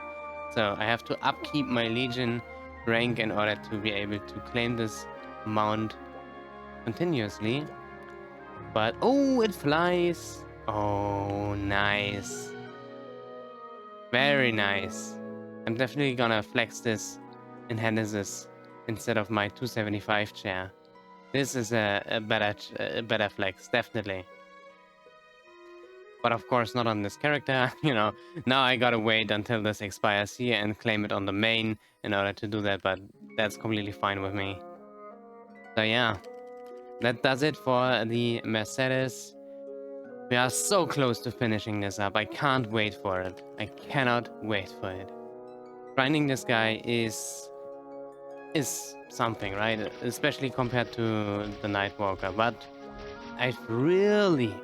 So I have to upkeep my Legion rank in order to be able to claim this mount continuously. But, oh, it flies. Oh, nice. Very nice. I'm definitely gonna flex this in Hennessy's instead of my 275 chair. This is a better flex, definitely. But of course not on this character, you know. Now I gotta wait until this expires here and claim it on the main in order to do that, but that's completely fine with me. So yeah, that does it for the Mercedes. We are so close to finishing this up. I can't wait for it. I cannot wait for it. Grinding this guy is something, right? Especially compared to the Nightwalker. But I've really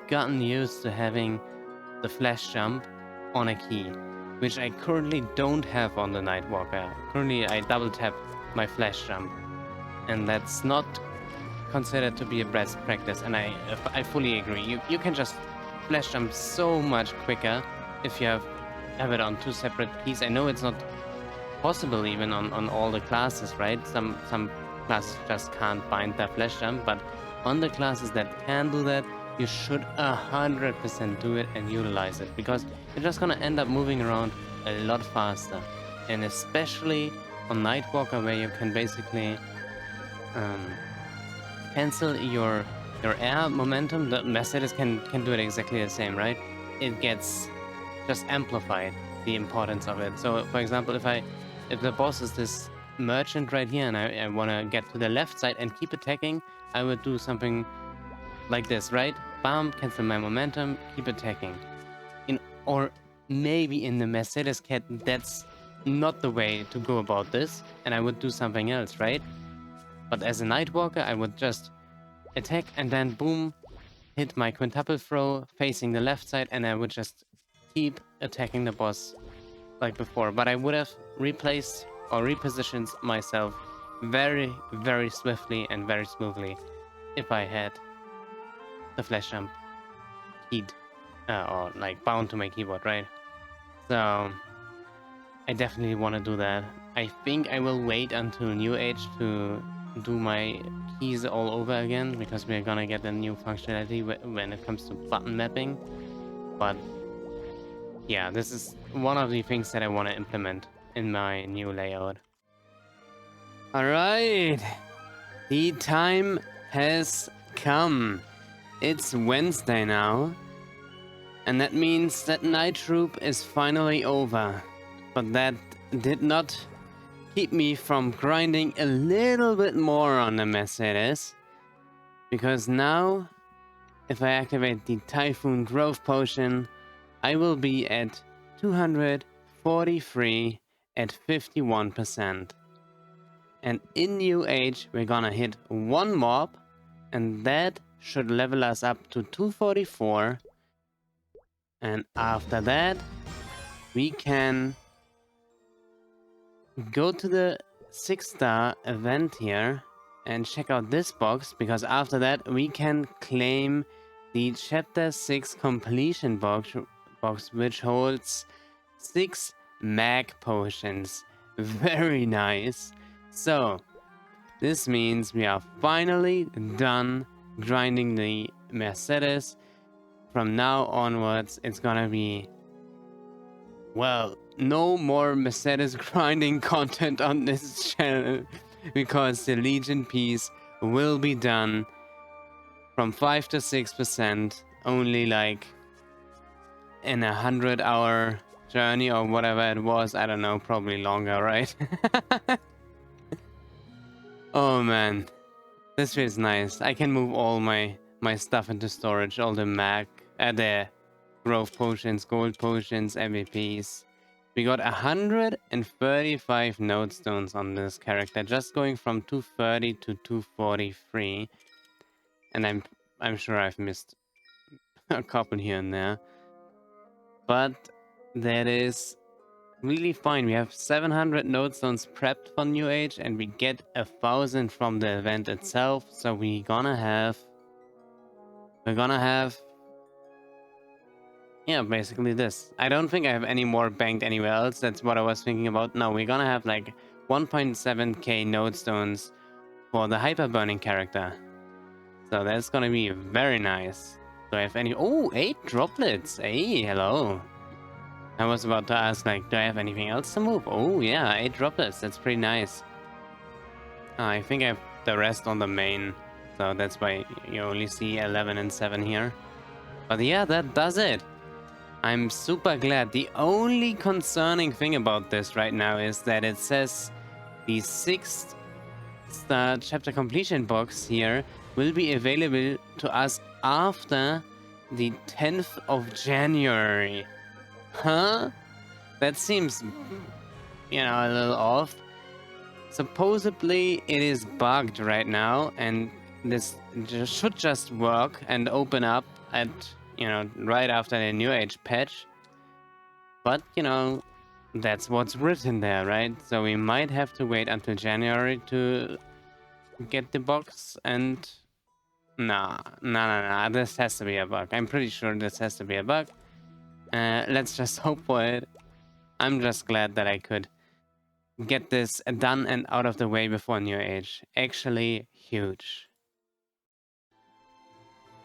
gotten used to having the flash jump on a key, which I currently don't have on the Nightwalker. Currently, I double tap my flash jump, and that's not considered to be a best practice. And I fully agree. You can just flash jump so much quicker if you have it on two separate keys. I know it's not possible even on all the classes, right? Some classes just can't bind their flash jump, but on the classes that can do that, you should 100% do it and utilize it, because you're just gonna end up moving around a lot faster. And especially on Nightwalker, where you can basically cancel your air momentum. The Mercedes can do it exactly the same, right? It gets just amplified, the importance of it. So for example, if the boss is this merchant right here and I want to get to the left side and keep attacking, I would do something like this, right? Bam, cancel my momentum, keep attacking. Or maybe in the Mercedes cat, that's not the way to go about this, and I would do something else, right? But as a Nightwalker, I would just attack and then boom, hit my quintuple throw facing the left side, and I would just keep attacking the boss like before. But I would have replaced or repositioned myself very swiftly and very smoothly if I had the flash jump keyed or like bound to my keyboard, right? So I definitely want to do that. I think I will wait until New Age to do my keys all over again, because we're gonna get a new functionality when it comes to button mapping. But yeah, this is one of the things that I want to implement in my new layout. Alright, the time has come. It's Wednesday now, and that means that Night Troop is finally over. But that did not keep me from grinding a little bit more on the Mercedes, because now if I activate the Typhoon Growth Potion, I will be at 243 at 51%. And in New Age we're gonna hit one mob, and that should level us up to 244, and after that we can go to the 6-star event here and check out this box, because after that we can claim the chapter 6 completion box, which holds 6 mag potions. Very nice. So this means we are finally done grinding the Mercedes. From now onwards it's gonna be, well, no more Mercedes grinding content on this channel, because the Legion piece will be done from 5 to 6%, only like in a 100-hour journey or whatever it was. I don't know, probably longer, right? Oh man, this feels nice. I can move all my stuff into storage, all the the growth potions, gold potions, MVPs. We got 135 node stones on this character, just going from 230 to 243. And I'm sure I've missed a couple here and there. But that is really fine. We have 700 node stones prepped for New Age, and we get 1,000 from the event itself. So we're gonna have yeah, basically this. I don't think I have any more banked anywhere else. That's what I was thinking about. No, we're gonna have like 1.7k node stones for the hyper burning character. So that's gonna be very nice. Do I have any? Oh, 8 droplets. Hey, hello. I was about to ask, like, do I have anything else to move? Oh, yeah, 8 droplets. That's pretty nice. I think I have the rest on the main. So that's why you only see 11 and 7 here. But yeah, that does it. I'm super glad. The only concerning thing about this right now is that it says the 6th chapter completion box here will be available to us after the 10th of January. Huh? That seems, you know, a little off. Supposedly it is bugged right now, and this should just work and open up at, you know, right after the New Age patch. But, you know, that's what's written there, right? So we might have to wait until January to get the box, and nah, this has to be a bug. I'm pretty sure this has to be a bug. Let's just hope for it. I'm just glad that I could get this done and out of the way before New Age. Actually, huge.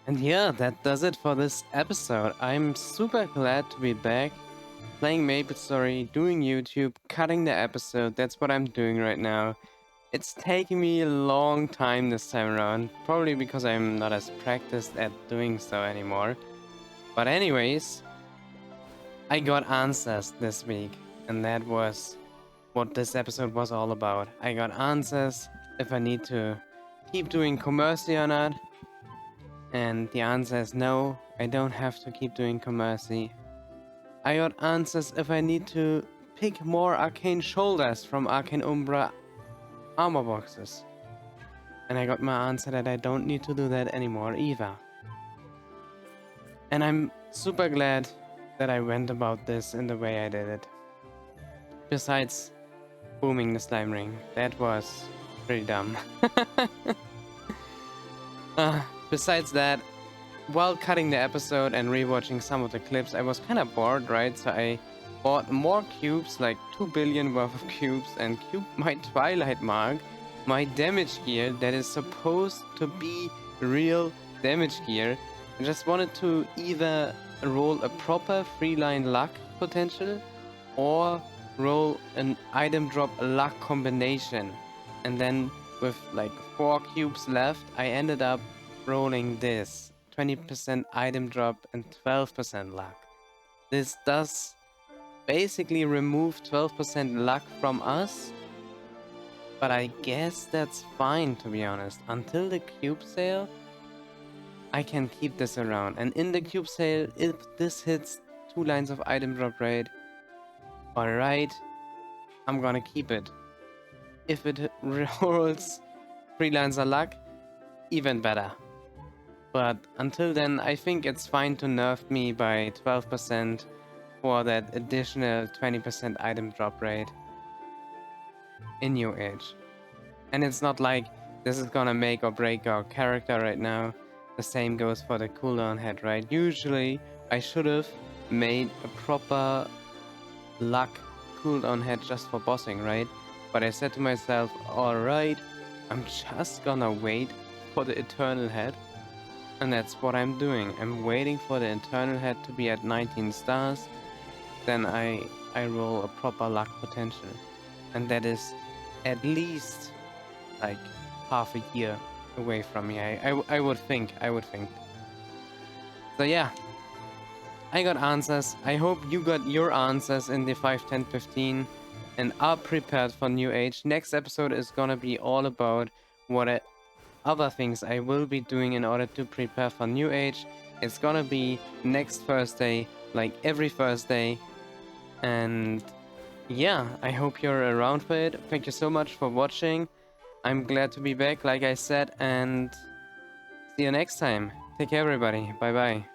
And yeah, that does it for this episode. I'm super glad to be back, playing Maplestory, doing YouTube, cutting the episode. That's what I'm doing right now. It's taking me a long time this time around, probably because I'm not as practiced at doing so anymore. But anyways, I got answers this week, and that was what this episode was all about. I got answers if I need to keep doing commercy or not. And the answer is no, I don't have to keep doing commercy. I got answers if I need to pick more arcane shoulders from Arcane Umbra armor boxes. And I got my answer that I don't need to do that anymore either. And I'm super glad that I went about this in the way I did it. Besides booming the slime ring, that was pretty dumb. Besides that, while cutting the episode and rewatching some of the clips, I was kind of bored, right? So I bought more cubes, like 2 billion worth of cubes, and cubed my Twilight Mark, my damage gear that is supposed to be real damage gear. I just wanted to either roll a proper 3-line luck potential or roll an item drop luck combination. And then with like 4 cubes left, I ended up rolling this 20% item drop and 12% luck. This does basically remove 12% luck from us, but I guess that's fine, to be honest. Until the cube sale, I can keep this around. And in the cube sale, if this hits 2 lines of item drop rate, alright, I'm gonna keep it. If it rolls 3 lines of luck, even better. But until then, I think it's fine to nerf me by 12% for that additional 20% item drop rate in New Age. And it's not like this is gonna make or break our character right now. The same goes for the cooldown head, right? Usually, I should have made a proper luck cooldown head just for bossing, right? But I said to myself, alright, I'm just gonna wait for the eternal head. And that's what I'm doing. I'm waiting for the eternal head to be at 19 stars. Then I roll a proper luck potential. And that is at least like half a year away from me. I would think. So yeah. I got answers. I hope you got your answers in the 5, 10, 15 and are prepared for New Age. Next episode is gonna be all about other things I will be doing in order to prepare for New Age. It's gonna be next Thursday, like every Thursday. And yeah, I hope you're around for it. Thank you so much for watching. I'm glad to be back, like I said, and see you next time. Take care, everybody. Bye bye.